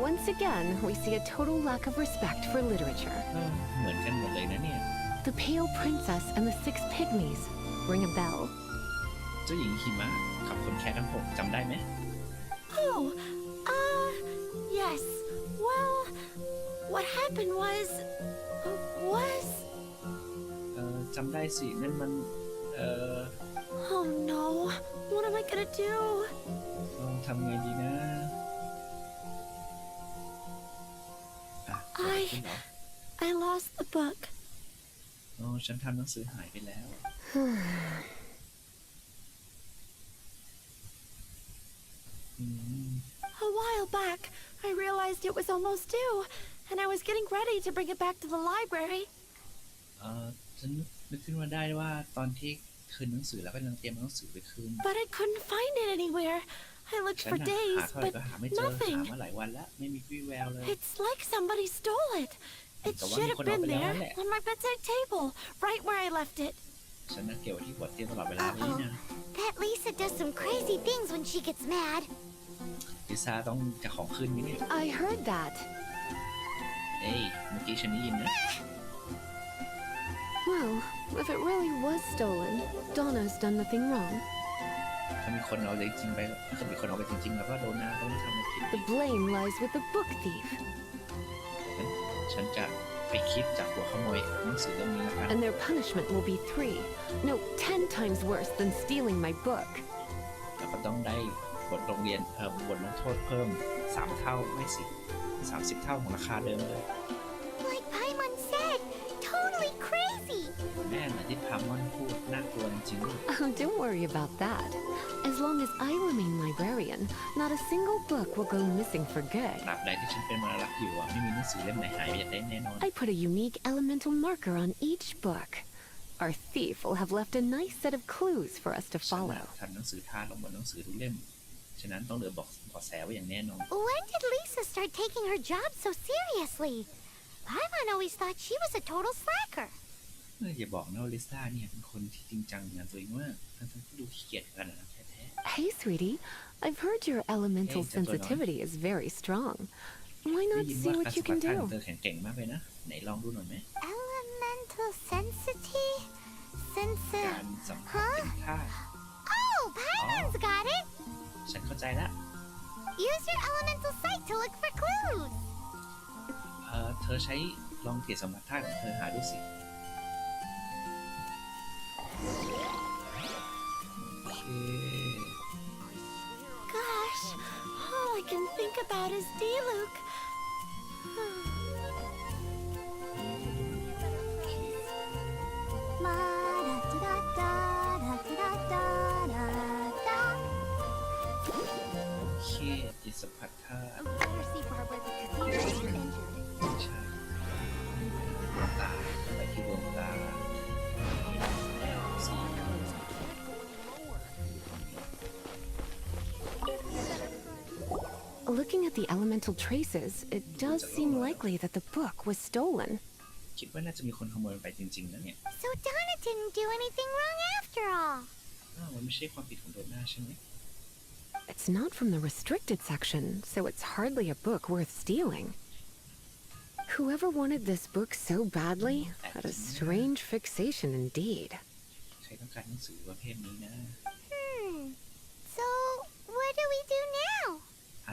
Speaker 2: Once again, we see a total lack of respect for literature.
Speaker 1: เหมือนกันหมดเลยนะเนี่ย
Speaker 2: The Pale Princess and the Six Pygmies. Ring a bell.
Speaker 1: เจ้าหญิงหิมะกับคนแค่ทั้งหกจำได้ไหม
Speaker 5: Oh, yes. Well, what happened was.
Speaker 1: จำได้สินั่นมัน
Speaker 5: Oh no. What am I gonna do?
Speaker 1: ทำไงดีนะขึ้นเหรอ
Speaker 5: I lost the book.
Speaker 1: ฉันทำหนังสือหายไปแล้ว
Speaker 5: A while back, I realized it was almost due, and I was getting ready to bring it back to the library.
Speaker 1: ฉันนึกขึ้นมาได้ว่าตอนที่คืนหนังสือแล้วก็ยังเตรียมหนังสือไปคืน
Speaker 5: But I couldn't find it anywhere. I looked
Speaker 1: ฉัน
Speaker 5: for
Speaker 1: หา
Speaker 5: days,
Speaker 1: เท่าไหร่
Speaker 5: but
Speaker 1: ก็หาไม่เจอหา
Speaker 5: nothing.
Speaker 1: มาหลายวันแล้วไม่มีวี่แววเลย
Speaker 5: It's like somebody stole it. It
Speaker 1: But
Speaker 5: should have
Speaker 1: why
Speaker 5: been
Speaker 1: you couldn't
Speaker 5: there
Speaker 1: open it?
Speaker 5: on my bedside table, right where I left it.
Speaker 1: ฉันน่ะเก็บไว้ที่หัวเตียงตลอดเวลาเลยนะ
Speaker 3: That Lisa does some crazy things when she gets mad.
Speaker 1: ลิซ่าต้องจะของขึ้นไหมเนี่ย
Speaker 2: I heard that.
Speaker 1: เอ้ยเมื่อกี้ฉันได้ยินนะ
Speaker 2: Well, if it really was stolen, Donna's done nothing wrong.
Speaker 1: ถ้ามีคนเอาไปจริงๆไปถ้ามีคนเอาไปจริงๆแล้วก็โดนหน้าต้องทำอะไรผิด
Speaker 2: The blame lies with the book thief.
Speaker 1: ฉันจะไปคิดจากหัวขโมยหนังสือเล่มนี้แล้วกัน
Speaker 2: And their punishment will be 10 times worse than stealing my book.
Speaker 1: แล้วก็ต้องได้บทลงโทษเพิ่ม3เท่าไม่สิ30 เท่าของราคาเดิมเลย
Speaker 3: Like Paimon said, totally crazy.
Speaker 1: แน่เหมือนที่พามอนพูดน่ากลัวจริงๆ
Speaker 2: Oh, don't worry about that. As long as I remain librarian, not a single book will go missing for good.
Speaker 1: ตราบใดที่ฉันเป็นมรลักษ์อยู่ไม่มีหนังสือเล่มไหนหายไปได้แน่นอน
Speaker 2: I put a unique elemental marker on each book. Our thief will have left a nice set of clues for us to
Speaker 1: ฉัน
Speaker 2: follow.
Speaker 1: ทำหนังสือทาลงบนหนังสือทุกเล่มฉะนั้นต้องเหลือเบาะแสไว้อย่างแน่นอน
Speaker 3: When did Lisa start taking her job so seriously? Paimon always thought she was a total slacker.
Speaker 1: อย่าบอกนะว่าลิซ่าเนี่ยเป็นคนที่จริงจังงานตัวเองมากทั้งที่ดูขี้เกียจขนาดนั้นแท้
Speaker 2: Hey, sweetie, I've heard your elemental
Speaker 1: Hey, Santo
Speaker 2: sensitivity is very strong. Why
Speaker 1: ๆได้
Speaker 2: not
Speaker 1: ยิน
Speaker 2: see
Speaker 1: ว่า
Speaker 2: what
Speaker 1: การ
Speaker 2: you
Speaker 1: สัมผั
Speaker 2: can
Speaker 1: สท่าของ
Speaker 2: do?
Speaker 1: เธอแข็งเก่งมากเลยนะไหนลองดูหน่อยไหม
Speaker 3: Elemental sensitivity?
Speaker 1: การสัมผัสเป็นธาตุ
Speaker 3: Oh, Paimon's got it.
Speaker 1: ฉันเข้าใจละ
Speaker 3: Use your elemental sight to look for clues.
Speaker 1: เธอใช้ลองเทียบสัมผัสธาตุของเธอหาดูสิ
Speaker 5: Miss Diluc.
Speaker 3: มาดาดาดาดาดาดาดา
Speaker 1: โอเคจิตสัมผัสธาตุ
Speaker 3: Better see Barbara because he knows you're injured.
Speaker 1: ใช่ดวงตาไปที่ดวงตาสี
Speaker 2: Looking at the elemental traces, it does seem likely that the book was stolen.
Speaker 1: คิดว่าน่าจะมีคนขโมยไปจริงๆนะเนี่ย
Speaker 3: So Donna didn't do anything wrong after all.
Speaker 1: มันไม่ใช่ความผิดของโดน่าใช่ไหม
Speaker 2: It's not from the restricted section, so it's hardly a book worth stealing. Whoever wanted this book so badly had a strange fixation indeed.
Speaker 1: ใครต้องการหนังสือประเภทนี้นะ
Speaker 3: So what do we do now?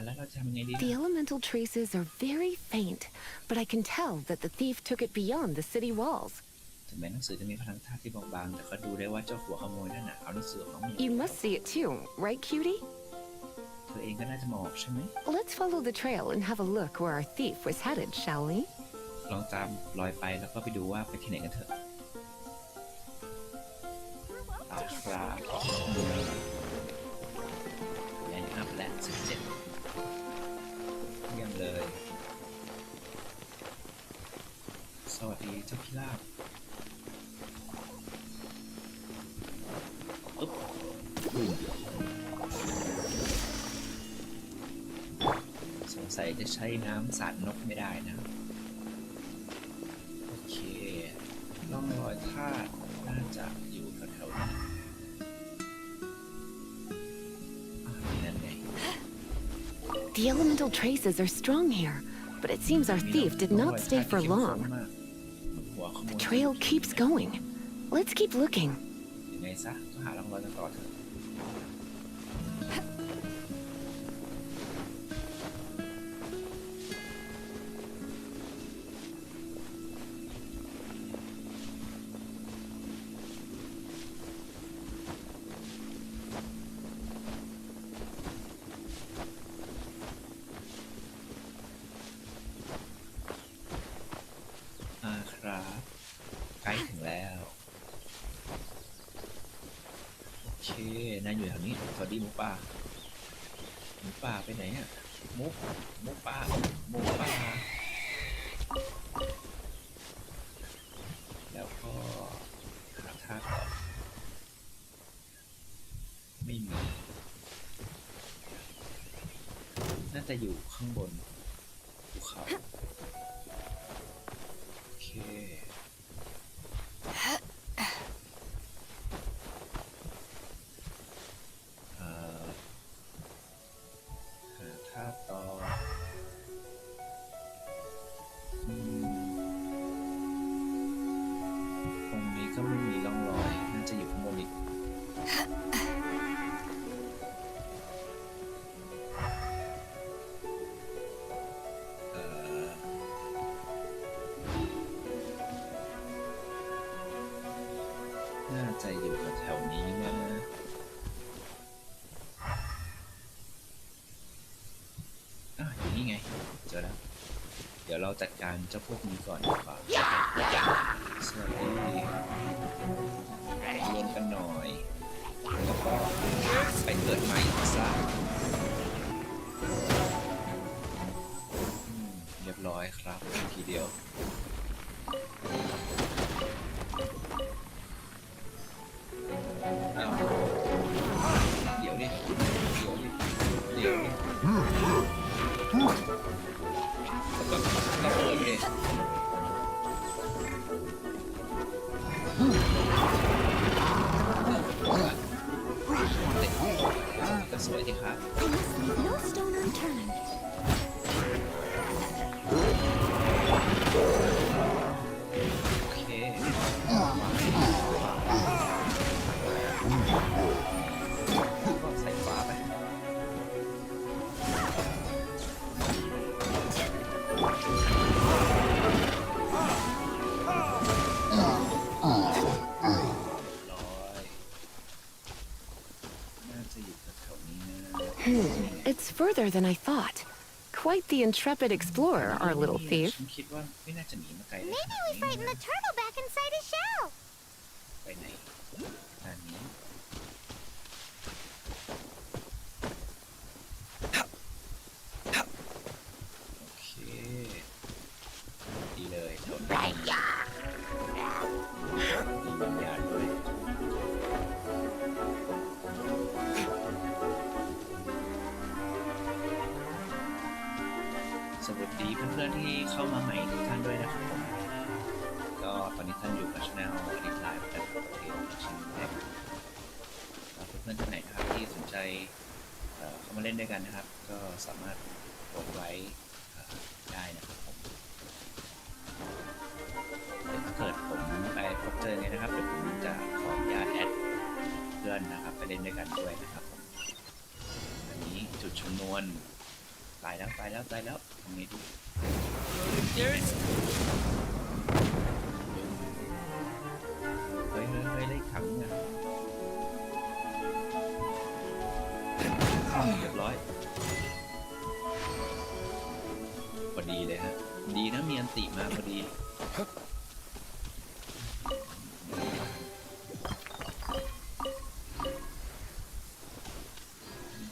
Speaker 1: แล้วเราจะทำยังไงดี
Speaker 2: The elemental traces are very faint, but I can tell that the thief took it beyond the city walls.
Speaker 1: ถึงแม้หนังสือจะมีพลังธาตุที่บางๆแต่ก็ดูได้ว่าเจ้าหัวขโมยนั่นน่ะเอาหนังสือของมัน
Speaker 2: You must see it too, right, cutie?
Speaker 1: เธอเองก็น่าจะมองออกใช่ไหม
Speaker 2: Let's follow the trail and have a look where our thief was headed, shall we?
Speaker 1: ลองตามรอยไปแล้วก็ไปดูว่าไปที่ไหนกันเถอะครับไลน์อัพและ17เยี่ยมเลย สวัสดีเจ้าพิราบปึ๊บสงสัยจะใช้น้ำสาดนกไม่ได้นะ โอเคร่องรอยธาตุน่าจะอยู่แถวๆนี้นั่นไง
Speaker 2: The elemental traces are strong here, but it seems our thief did not stay for long. The trail keeps going. Let's keep looking.
Speaker 1: ยังไงซะก็หาร่องรอยกันต่อเถอะครับใกล้ถึงแล้ว โอเคนายอยู่แถวนี้สวัสดีหมูป่าหมูป่าไปไหนอ่ะหมูป่าแล้วก็หาท่าต่อไม่มีน่าจะอยู่ข้างบนภูเขาโอเคต่อตรงนี้ก็ไม่มีร่องรอยน่าจะอยู่ข้างบนอีกน่าจะอยู่แถวนี้นะอยู่นี่ไงเจอแล้วเดี๋ยวเราจัดการเจ้าพวกนี้ก่อนดีกว่าสวัสดีรวมกันหน่อยแล้วก็ไปเกิดใหม่ซะเรียบร้อยครับทีเดียวเดี๋ยวดิระเบิดเลยก็สวยดีครับ
Speaker 5: I must leave no stone unturned.
Speaker 1: โอเคก็ใส่ฟ้าไป
Speaker 2: It's further than I thought. quite the intrepid explorer, our little thief.
Speaker 1: ฉันคิดว่าไม่น่าจะหนีมาไกลได้
Speaker 3: Maybe we frighten the turtle back inside his shell.
Speaker 1: ไปไหนทางนี้โอเคดีเลยโดนมีวิญญาณด้วยสวัสดีเพื่อนๆที่เข้ามาใหม่ทุกท่านด้วยนะครับผมก็ตอนนี้ท่านอยู่กับช่องคลิปไลฟ์แบบปกติชิมแพ็คเพื่อนๆท่านไหนนะครับที่สนใจเข้ามาเล่นด้วยกันนะครับก็สามารถกดไว้ได้นะครับผมถ้าเกิดผมไปพบเจอเนี่ยนะครับเดี๋ยวผมจะขออนุญาตแอดเพื่อนนะครับไปเล่นด้วยกันด้วยนะครับผมอันนี้จุดชนวนตายแล้วตรงนี้ดูเฮ้ยได้ขังอ่ะเรียบร้อยพอดีเลยฮะดีนะมีอันติมาพอดี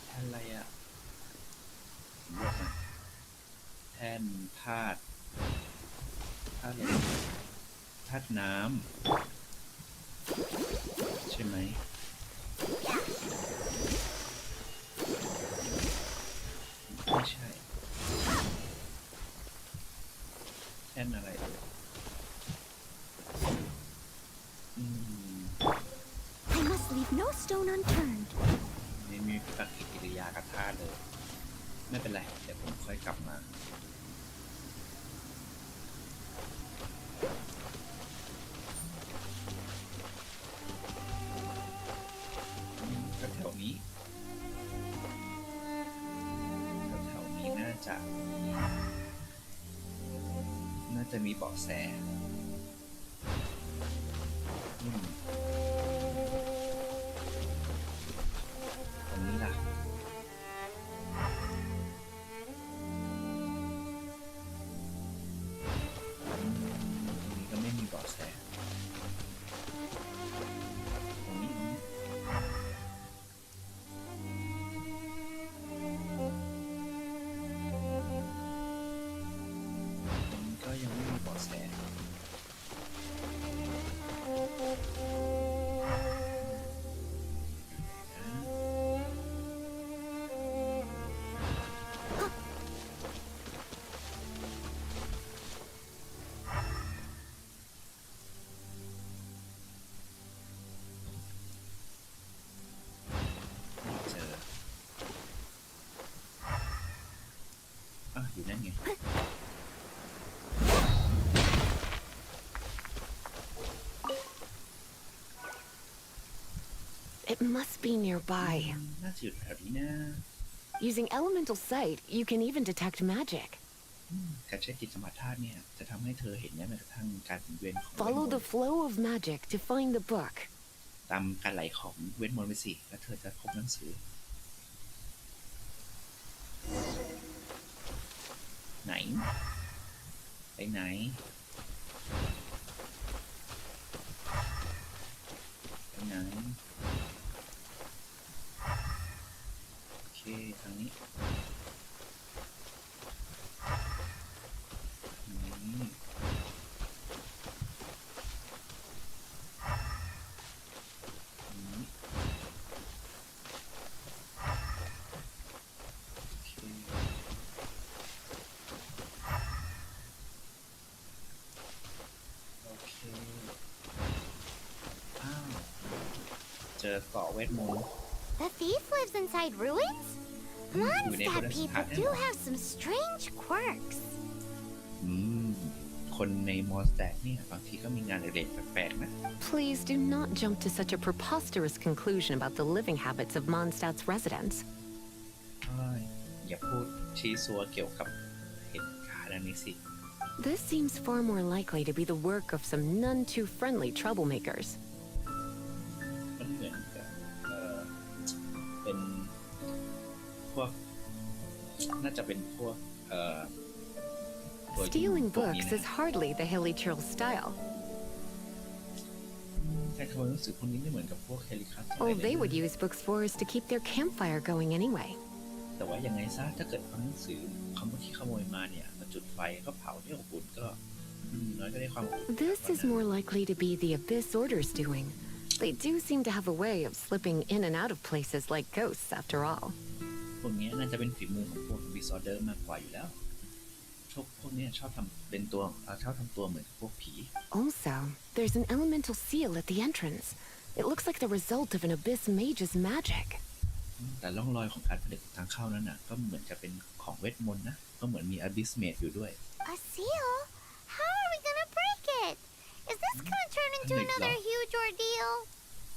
Speaker 1: แท่นอะไรอ่ะเลือกมาแท่นธาตุอะไรธาตุน้ำใช่ไหมไม่ใช่แท่นอะไร
Speaker 3: I must leave no stone unturned.
Speaker 1: ไม่มีปฏิกิริยากับธาตุเลยไม่เป็นไรเดี๋ยวผมค่อยกลับมาก็แถวนี้น่าจะมีเบาะแสตรงนี้ล่ะตรงนี้ก็ไม่มีเบาะแสตรงนี้ก็ยังไม่มีเบาะแสอยู่นั่นไง
Speaker 2: It must be nearby.
Speaker 1: น่าจะอยู่แถวนี้นะ
Speaker 2: Using elemental sight, you can even detect magic.
Speaker 1: การใช้จิตสัมผัสธาตุเนี่ยจะทำให้เธอเห็นได้แม้กระทั่งการหมุนเวียนของ
Speaker 2: Follow the flow of magic to find the book.
Speaker 1: ตามการไหลของเวทมนต์ไปสิแล้วเธอจะพบหนังสือไหนไปไหนโอเคทางนี้เจอเกาะเวทมนต์
Speaker 3: The thief lives inside ruins? Mondstadt people do have some strange quirks.
Speaker 1: คนในมอสแตกเนี่ยบางทีก็มีงานเด็กๆแปลกๆนะ
Speaker 2: Please do not jump to such a preposterous conclusion about the living habits of Mondstadt's residents.
Speaker 1: อย่าพูดชี้ซัวเกี่ยวกับเหตุการณ์อันนี้สิ
Speaker 2: This seems far more likely to be the work of some none too friendly troublemakers.
Speaker 1: มันเหมือนกับเป็นพวกน่าจะเป็นพวก เอ่อตัวยิ่ง
Speaker 2: Stealing
Speaker 1: พวกนี้
Speaker 2: books
Speaker 1: นะ
Speaker 2: is hardly the hilly churl style.
Speaker 1: การขโมยหนังสือพวกนี้ไม่เหมือนกับพวกเฮลิคัส
Speaker 2: All they would use books for is to keep their campfire going anyway.
Speaker 1: แต่ว่ายังไงซะถ้าเกิดเอาหนังสือคำว่าที่ขโมยมาเนี่ยมาจุดไฟก็เผาที่อบอุ่นก็น้อยก็ได้ความอบอุ่น
Speaker 2: This is more likely to be the Abyss Order's doing. They do seem to have a way of slipping in and out of places like ghosts, after all.
Speaker 1: พวกนี้น่าจะเป็นฝีมือของพวกดิสออเดอร์มากกว่าอยู่แล้วพวกนี้ชอบทำเป็นตัวชอบทำตัวเหมือนพวกผี
Speaker 2: Also, there's an elemental seal at the entrance. It looks like the result of an Abyss mage's magic.
Speaker 1: แต่ร่องรอยของการผลิตทางเข้านั้นน่ะก็เหมือนจะเป็นของเวทมนต์นะก็เหมือนมี Abyss Mage อยู่ด้วย
Speaker 3: A seal? How are we gonna break it? Is this gonna turn into another huge ordeal?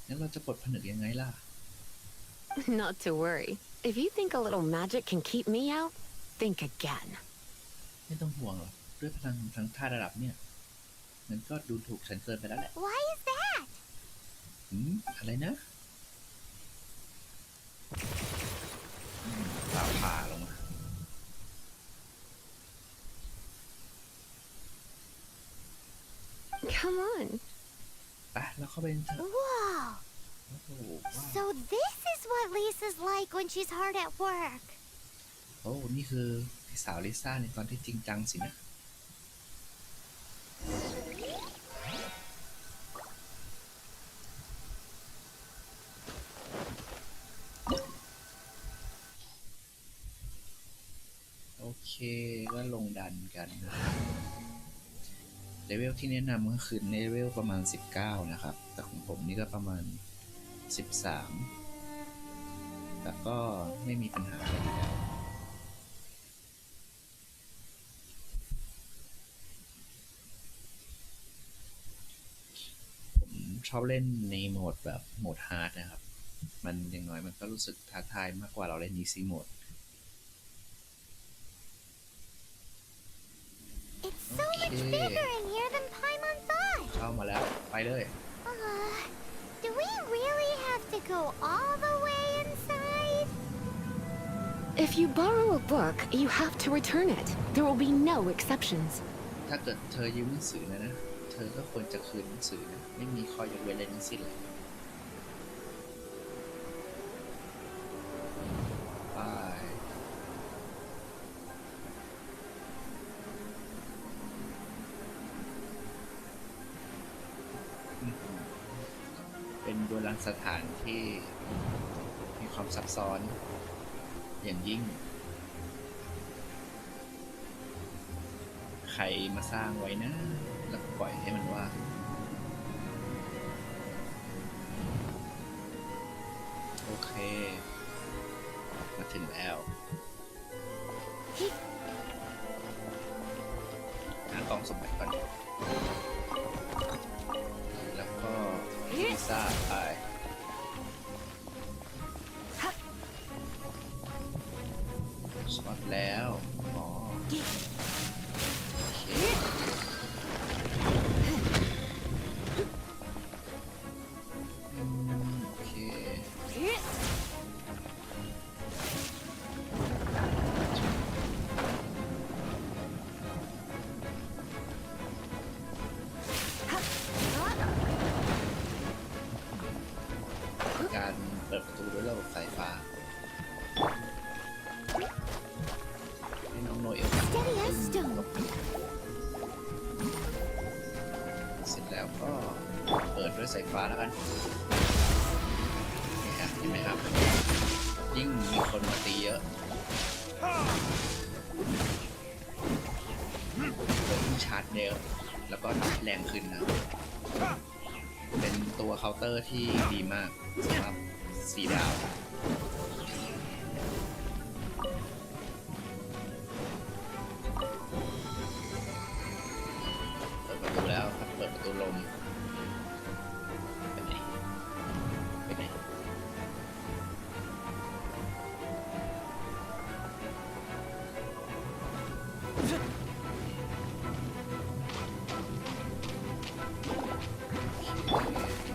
Speaker 1: งั้นเราจะปลดผนึกยังไงล่ะ
Speaker 2: Not to worry. If you think a little magic can keep me out, think again.
Speaker 1: ไม่ต้องห่วงหรอกด้วยพลังทางธาตุระดับเนี่ยมันก็ดูถูกฉันเกินไปแล้วแหละ
Speaker 3: Why is that?
Speaker 1: อะไรนะฟ้าผ่าลงมา
Speaker 2: Come on.
Speaker 1: ไปแล้วเข้าไปเถอะ
Speaker 3: Whoa!
Speaker 1: โอ้โหว้าว
Speaker 3: So this is what Lisa's like when she's hard at work.
Speaker 1: โอ้นี่คือพี่สาวลิซ่าในตอนที่จริงจังสินะโอเคก็ลงดันกันเลเวลที่แนะนำก็คือเลเวลประมาณ19นะครับแต่ของผมนี่ก็ประมาณ13แต่ก็ไม่มีปัญหาอะไรอยู่แล้วผมชอบเล่นในโหมดแบบโหมดฮาร์ดนะครับมันอย่างน้อยมันก็รู้สึกท้าทายมากกว่าเราเล่น Easy Mode
Speaker 3: It's so much bigger in here than Paimon thought.
Speaker 1: เข้ามาแล้วไปเลย
Speaker 3: Do we really have to go all the way inside?
Speaker 2: If you borrow a book, you have to return it. There will be no exceptions.
Speaker 1: ถ้าเกิดเธอยืมหนังสือนะเธอก็ควรจะคืนหนังสือนะไม่มีข้อยกเว้นอะไรทั้งสิ้นเลยไปเป็นโบราณสถานที่มีความซับซ้อนอย่างยิ่งใครมาสร้างไว้นะแล้วก็ปล่อยให้มันว่างโอเคมาถึงแล้วหากล่องสมบัติก่อนแล้วก็พิซซ่าไปสปอตแล้วอ๋อโอเคการเปิดประตูด้วยระบบสายฟ้าให้น้องโนเอล
Speaker 3: Steady as stone.
Speaker 1: เสร็จแล้วก็เปิดด้วยสายฟ้าแล้วกันนี่ครับเห็นไหมครับยิ่งมีคนมาตีเยอะก็ยิ่งชาร์จเร็วแล้วก็แรงขึ้นนะเป็นตัวเคาน์เตอร์ที่ดีมากสำหรับ4 ดาวเปิดประตูแล้วครับเปิดประตูลมไปไหนไปไหน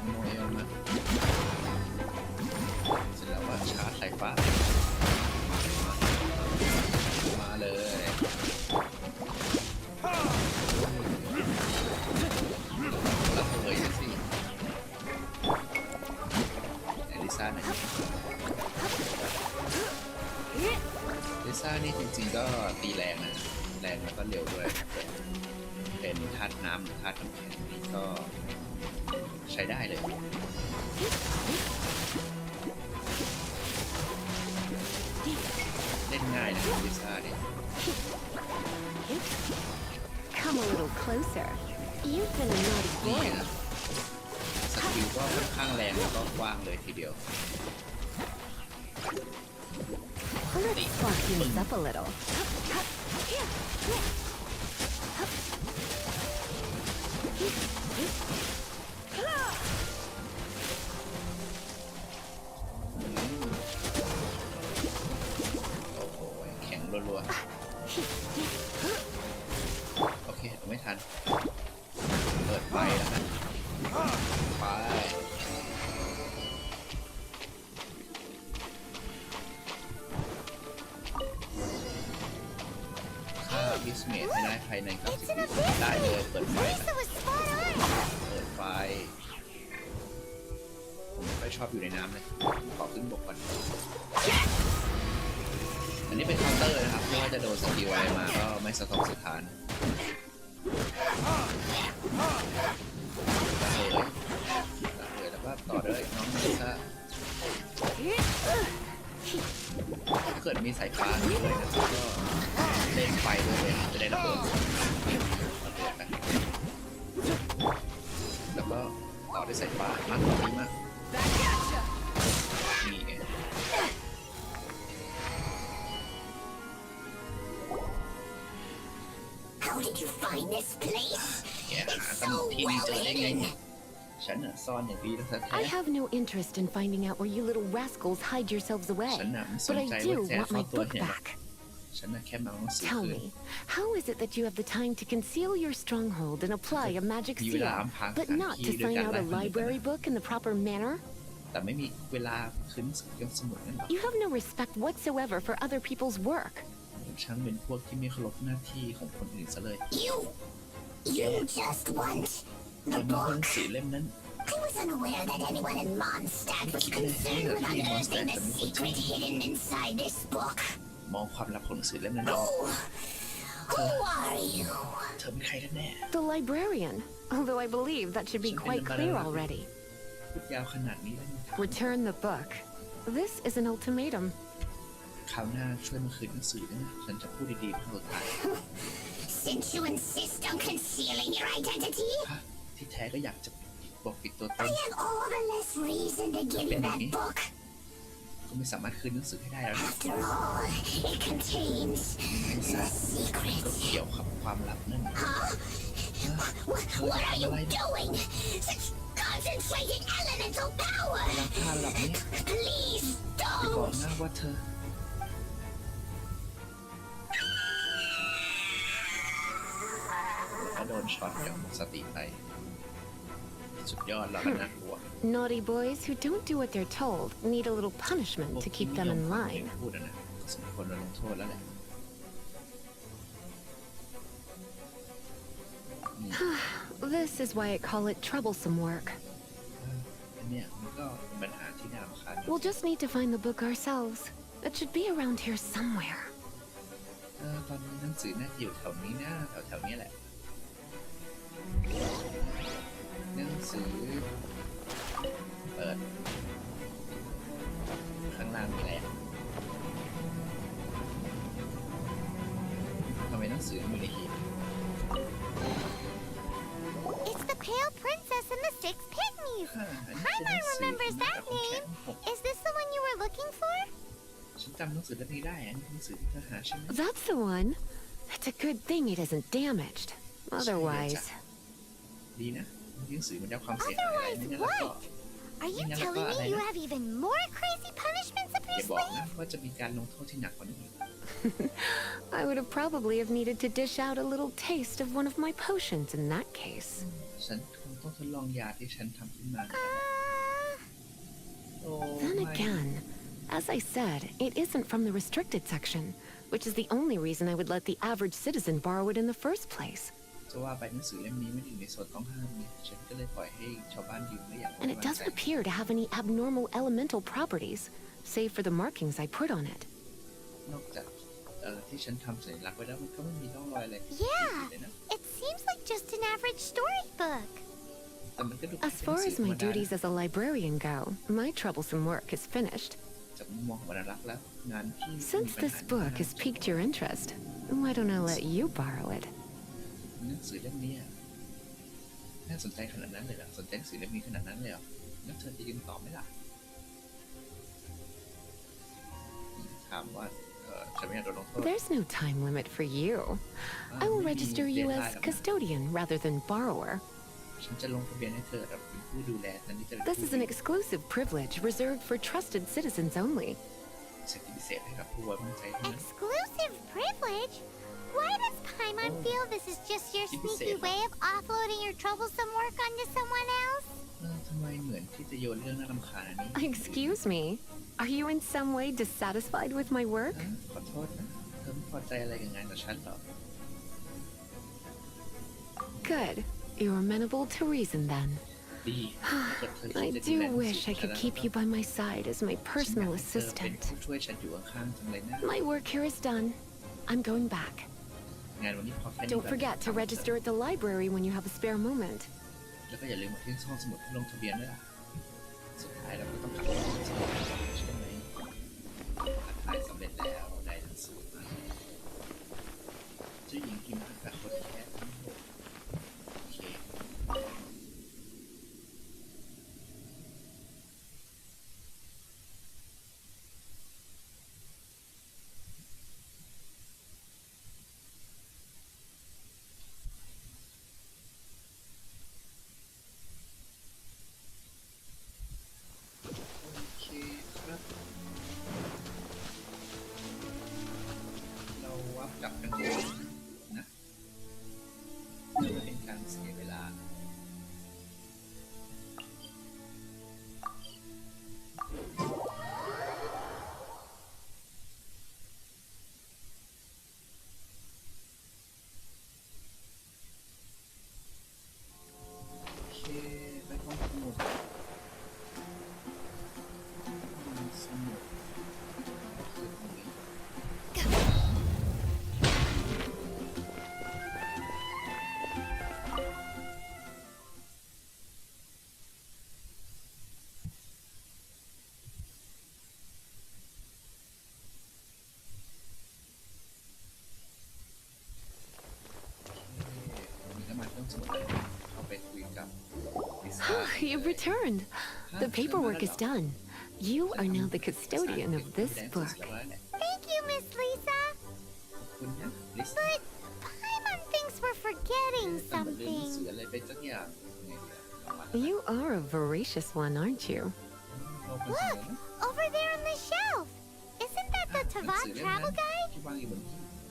Speaker 1: โนเอลมาเสร็จแล้วก็ชาร์จไฟ นี่จริงๆก็ตีแรงนะแรงแล้วก็เร็วด้วยเป็นธาตุน้ำหรือธาตุน้ำแข็งนี่ก็ใช้ได้เลยเล่นง่ายนะลิซ่าเนี่ย
Speaker 2: Come a little closer. You've been a naughty
Speaker 1: นี่
Speaker 2: boy.
Speaker 1: นะสกิลก็ค่อนข้างแรงแล้วก็กว้างเลยทีเดียว
Speaker 2: Let's spark things up a little.
Speaker 1: โอ้โหแข็งรัวๆโอเคไม่ทันเปิดไฟแล้วกันไปฆ่าพิสเมทให้ได้ภายใน90
Speaker 3: It's an
Speaker 1: วิ
Speaker 3: abyss
Speaker 1: ได้เลย
Speaker 3: beast.
Speaker 1: เปิดไฟ
Speaker 3: Lisa was spot on.
Speaker 1: เปิดไฟผมไม่ค่อยชอบอยู่ในน้ำเลยขอขึ้นบกก่อนอันนี้เป็นเคาน์เตอร์นะครับไม่ว่าจะโดนสกิลอะไรมาก็ไม่สะทกสะท้านเลยแล้วก็ต่อด้วยน้องลิซ่าถ้าเกิดมีสายฟ้าด้วยนะครับก็เล่นไฟด้วยเลยจะได้ระเบิดกันแล้วก็ต่อด้วยสายฟ้ามากกว่านี้มากนี่ไง
Speaker 3: How did you find this place?
Speaker 1: แกหากันที่นี่เจอได้ไงเนี่ยฉันน่ะซ่อนอย่างดีแล้วแท้
Speaker 2: I have no interest in finding out where you little rascals hide yourselves away,
Speaker 1: ฉันน่ะไม่ส
Speaker 2: but
Speaker 1: น
Speaker 2: I
Speaker 1: ใจ
Speaker 2: do
Speaker 1: ว่าแก
Speaker 2: want
Speaker 1: ซ่อน
Speaker 2: my
Speaker 1: ตัว
Speaker 2: book
Speaker 1: เนี่ย
Speaker 2: back.
Speaker 1: ฉันน่ะแค่มาเอาหนังสือ
Speaker 2: Tell
Speaker 1: คืน
Speaker 2: me, how is it that you have the time to conceal your stronghold and apply a magic
Speaker 1: มีเว
Speaker 2: seal,
Speaker 1: ลาอำพราง
Speaker 2: but
Speaker 1: สถาน
Speaker 2: not
Speaker 1: ที่
Speaker 2: to
Speaker 1: ด้วย
Speaker 2: find
Speaker 1: การ
Speaker 2: out
Speaker 1: ไล่
Speaker 2: a
Speaker 1: คนอื่น
Speaker 2: library book in the proper manner?
Speaker 1: แต่ไม่มีเวลาคืนหนังสือยอดสมุดนั่นหรอ
Speaker 2: You have no respect whatsoever for other people's work.
Speaker 1: ฉันเป็นพวกที่ไม่เคารพหน้าที่ของคนอื่นซะเลย
Speaker 3: You just want
Speaker 1: เธ
Speaker 3: the
Speaker 1: อมาคนหนั
Speaker 3: book.
Speaker 1: งสือเล่มนั้น
Speaker 3: I was unaware that anyone in Mondstadt was concerned with unearthing the secret hidden inside this book.
Speaker 1: มองความลับของหนังสือเล่มนั้นออก
Speaker 3: Who are you?
Speaker 1: เธอเป็นใครกันแน่
Speaker 2: The librarian, although I believe that should be quite clear already.
Speaker 1: พูดยาวขนาดนี้แล้วยังถาม
Speaker 2: Return the book. This is an ultimatum.
Speaker 1: คราวหน้าช่วยมาคืนหนังสือด้วยนะฉันจะพูดดีๆครั้งสุดท้าย
Speaker 3: Since you insist on concealing your identity,
Speaker 1: ฮะที่แท้ก็อยากจะปกปิดตัวต
Speaker 3: I
Speaker 1: น
Speaker 3: have all the less reason to give you that book.
Speaker 1: ก็ไม่สามารถคืนหนังสือให้ได้แล้วนะ
Speaker 3: After all, it contains
Speaker 1: ไอ้
Speaker 3: the
Speaker 1: สัตว์ก็
Speaker 3: secrets.
Speaker 1: เกี่ยวกับความลับนั่น
Speaker 3: What are you doing? Such concentrated elemental power!
Speaker 1: ลังท่าหลับนี้
Speaker 3: Please
Speaker 1: จะบอก
Speaker 3: don't!
Speaker 1: นะว่าเธอถ้าโดนช็อตกับหมดสติไปสุดยอดแล้วก็น่ากลัว
Speaker 2: Naughty boys who don't do what they're told need a little
Speaker 1: พว
Speaker 2: punishment
Speaker 1: ก
Speaker 2: to
Speaker 1: ที่
Speaker 2: keep
Speaker 1: ไม่
Speaker 2: them
Speaker 1: ยอม
Speaker 2: in
Speaker 1: ฟังเด็ก
Speaker 2: line.
Speaker 1: พูดนะสมควรโดนลงโทษแล้วแหละ
Speaker 2: This is why I call it troublesome work.
Speaker 1: อันเนี้ยมันก็เป็นปัญหาที่น่ารำคาญ
Speaker 2: We'll just need to find the book ourselves. It should be around here somewhere.
Speaker 1: ตอนนี้หนังสือน่าจะอยู่แถวนี้นะแถวๆนี้แหละหนังสือเปิดข้างล่างมีอะไรอะทำไมหนังสือมันอยู่ในหีบ
Speaker 3: It's the Pale Princess and the Six Pygmies!
Speaker 1: อันนี้เป็นหนัง
Speaker 3: Paimon
Speaker 1: สือ
Speaker 3: remembers
Speaker 1: ที่
Speaker 3: that
Speaker 1: ของแข็ง
Speaker 3: name.
Speaker 1: หก
Speaker 3: Is this the one you were looking for?
Speaker 1: ฉันจำหนังสือเล่มนี้ได้อันนี้หนังสือที่เธอหาใช่ไหม
Speaker 2: That's the one. It's a good thing it isn't damaged. Otherwise,
Speaker 1: ดีนะหนังสือมันได้ความเสียหายอะไร
Speaker 3: Otherwise
Speaker 1: ไม่งั้นแล้วก็
Speaker 3: what? Are you
Speaker 1: Tingnan
Speaker 3: telling
Speaker 1: ko,
Speaker 3: me
Speaker 1: alay
Speaker 3: you
Speaker 1: na.
Speaker 3: have even more crazy punishments up
Speaker 1: อย่า
Speaker 3: your
Speaker 1: บอกนะ
Speaker 3: sleeve?
Speaker 1: ว่าจะมีการลงโทษที่หนักกว่านี้อีก
Speaker 2: I would have probably have needed to dish out a little taste of one of my potions in that case.
Speaker 1: ฉันคงต้องทดลองยาที่ฉันทำขึ้นมา โอ้
Speaker 2: Then
Speaker 1: ไม่
Speaker 2: again, as I said, it isn't from the restricted section, which is the only reason I would let the average citizen borrow it in the first place.
Speaker 1: จะว่าไปหนังสือเล่มนี้ไม่ได้อยู่ในโซนต้องห้ามเนี่ยฉันก็เลยปล่อยให้ชาวบ้านยืมได้อย่าง
Speaker 2: And it doesn't appear to have any abnormal elemental properties, save for the markings I put on it.
Speaker 1: นอกจาก ที่ฉันทำสัญลักษณ์ไว้แล้วมันก็ไม่มีร่องรอยอะไร
Speaker 3: Yeah,
Speaker 1: เลยนะ
Speaker 3: it seems like just an average storybook.
Speaker 1: แต่มันก็ดู
Speaker 2: As far as my duties as a librarian go, my troublesome work is finished.
Speaker 1: จากมุมมองของวรรณลักษณ์แล้วงานที่
Speaker 2: Since this book has piqued your interest, why don't I let you borrow it?
Speaker 1: หนังสือเล่มนี้น่าสนใจขนาดนั้นเลยเหรอสนใจหนังสือเล่มนี้ขนาดนั้นเลยเหรองั้นเธอจะยืนต่อไหมล่ะถามว่าฉันไม่อยากโดนลงโทษ
Speaker 2: There's no time limit for you. I will register you as custodian rather than borrower.
Speaker 1: ฉันจะลงทะเบียนให้เธอเป็นผู้ดูแลแต่นี่จะ
Speaker 2: This is an exclusive privilege reserved for trusted citizens only.
Speaker 1: สิทธิพิเศษให้กับผู้ไว้วางใจเท่านั้น
Speaker 3: Exclusive privilege? Why does Paimon feel this is just your sneaky way of offloading your troublesome work onto someone else?
Speaker 1: ทำไมเหมือนที่จะโยนเรื่องน่ารำคาญอันนี้
Speaker 2: Excuse me, are you in some way dissatisfied with my work?
Speaker 1: ขอโทษนะเธอไม่พอใจอะไรกับงานของฉันหรอ
Speaker 2: Good. You're amenable to reason then.
Speaker 1: ดี
Speaker 2: I do wish I could keep you by my side as my personal
Speaker 1: เป็น
Speaker 2: assistant.
Speaker 1: ผู้ช่วยฉันอยู่ข้างๆจังเลยนะ
Speaker 2: My work here is done. I'm going back.
Speaker 1: งานวันนี้พอแค่นี้
Speaker 2: Don't forget to register at the library when you have a spare moment.
Speaker 1: แล้วก็อย่าลืมมาที่ห้องสมุดให้ลงทะเบียนด้วยล่ะสุดท้ายเราก็ต้องกลับไปห้องสมุดใช่ไหมถ่ายสำเร็จแล้วได้หนังสือมาเจ้าหญิงกิมกับคนแค่ทั้งหมดโอเคครับเราวับกลับกันเลยนะเพื่อเป็นการเสียเวลาโอเคไปห้องสมุดสมุดคือตรงนี้วันนี้ก็มาเรื่องสมุดเข้าไปคุยกับลิซ่า
Speaker 2: You've returned. The paperwork is done. You are now the custodian of this book.
Speaker 3: Thank you, Miss Lisa.
Speaker 1: ขอบคุณนะลิซ่า
Speaker 3: But Paimon thinks we're forgetting
Speaker 1: แต่มันลืมหนัง
Speaker 3: something.
Speaker 1: สืออะไรไปสักอย่างไงดีอะลองมา
Speaker 2: You are a voracious one, aren't you?
Speaker 1: เราคนเสน
Speaker 3: Look,
Speaker 1: อนะ
Speaker 3: over there on the shelf. Isn't that the
Speaker 1: หนัง
Speaker 3: Tavat
Speaker 1: สือเล่ม
Speaker 3: travel
Speaker 1: นั้น
Speaker 3: guide?
Speaker 1: ที่วางอยู่บน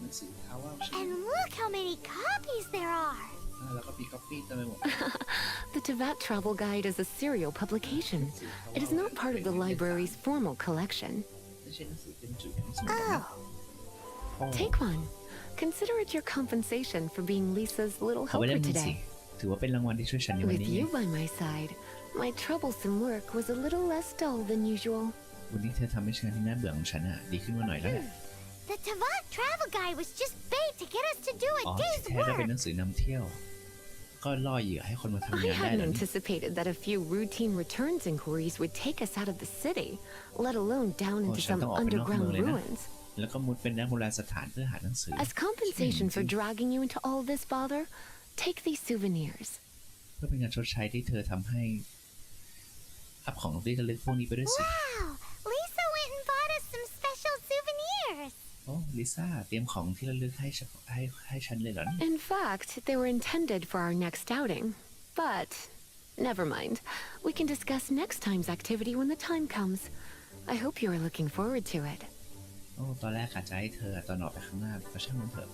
Speaker 1: หนังสือทาวเวลใช่ไหม
Speaker 3: And look how many copies there are.
Speaker 1: แล้วก็มีก๊อปปี้เต็มไปหมด
Speaker 2: The Tavat Travel Guide is a serial publication. It is not part of the library's formal collection.
Speaker 1: ไม่ใช่หนังสือเป็นจุดของสมุดนะ
Speaker 3: Oh,
Speaker 2: Take one. Consider it your compensation for being Lisa's little
Speaker 1: เอาไว้
Speaker 2: helper
Speaker 1: เล่มหนึงสิ
Speaker 2: today.
Speaker 1: ถือว่าเป็นรางวัลที่ช่วยฉันในวัน
Speaker 2: With
Speaker 1: นี้
Speaker 2: you by my side, my troublesome work was a little less dull than usual.
Speaker 1: วันนี้เธอทำให้ฉันที่น่าเบื่อของฉันอ่ะดีขึ้นมาหน่อยแล้วแหละ
Speaker 3: the Tavat travel guide was just bait to get us to do a
Speaker 1: อ๋อ
Speaker 3: day's
Speaker 1: ที่แท้ก็เป็น
Speaker 3: work.
Speaker 1: หนังสือนำเที่ยว ก็ล่อเหยื่อให้คนมาทำ
Speaker 2: I
Speaker 1: งานได้
Speaker 2: hadn't
Speaker 1: แล้วนี่
Speaker 2: anticipated that a few routine returns inquiries would take us out of the city, let alone down into some underground ruins.
Speaker 1: แล้วก็มุดเป็นนักโบราณสถานเพื่อหาหนังสือ
Speaker 2: As compensation for dragging you into all this bother, take these souvenirs.
Speaker 1: เพื่อเป็นการชดใช้ที่เธอทำให้อัพของที่ระลึกพวกนี้ไปด้วยสิ
Speaker 3: Wow, Lisa went and bought us some special souvenirs.
Speaker 1: โอ้ลิซ่าเตรียมของที่ระลึกให้ฉันเลยเหรอเนี่ย
Speaker 2: In fact, they were intended for our next outing. But never mind. We can discuss next time's activity when the time comes. I hope you are looking forward to it.
Speaker 1: โอ้ตอนแรกกะจะให้เธอตอนออกไปข้างหน้าก็ช่างมันเถอะ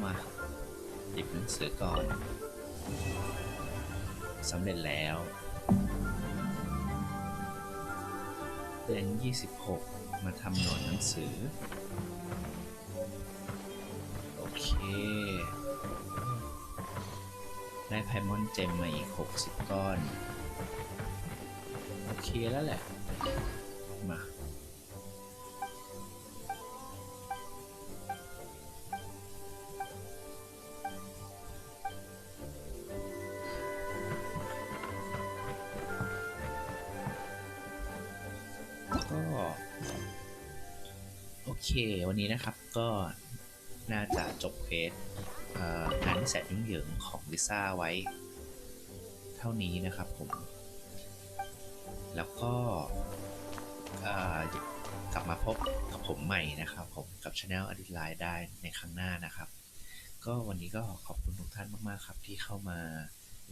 Speaker 1: มาหยิบหนังสือก่อนสำเร็จแล้วเดือน26มาทำหนอนหนังสือโอเคได้ไพมอนเจมมาอีก60ก้อนโอเคแล้วแหละ มาก็โอเควันนี้นะครับก็น่าจะจบเควสงานที่แสนยุ่งเหยิงของลิซ่าไว้เท่านี้นะครับผมแล้วก็กลับมาพบกับผมใหม่นะครับผมกับช anel อดิไลน์ได้ในครั้งหน้านะครับก็วันนี้ก็ขอบคุณทุกท่านมากๆครับที่เข้ามา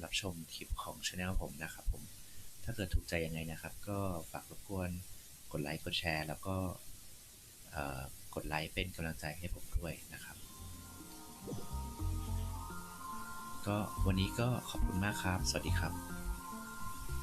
Speaker 1: รับชมคลิปของช anel ผมนะครับผมถ้าเกิดถูกใจยังไงนะครับก็ฝากรบกวนกดไลค์กดแชร์แล้วก็กดไลค์เป็นกำลังใจให้ผมด้วยนะครับก็วันนี้ก็ขอบคุณมากครับสวัสดีครับ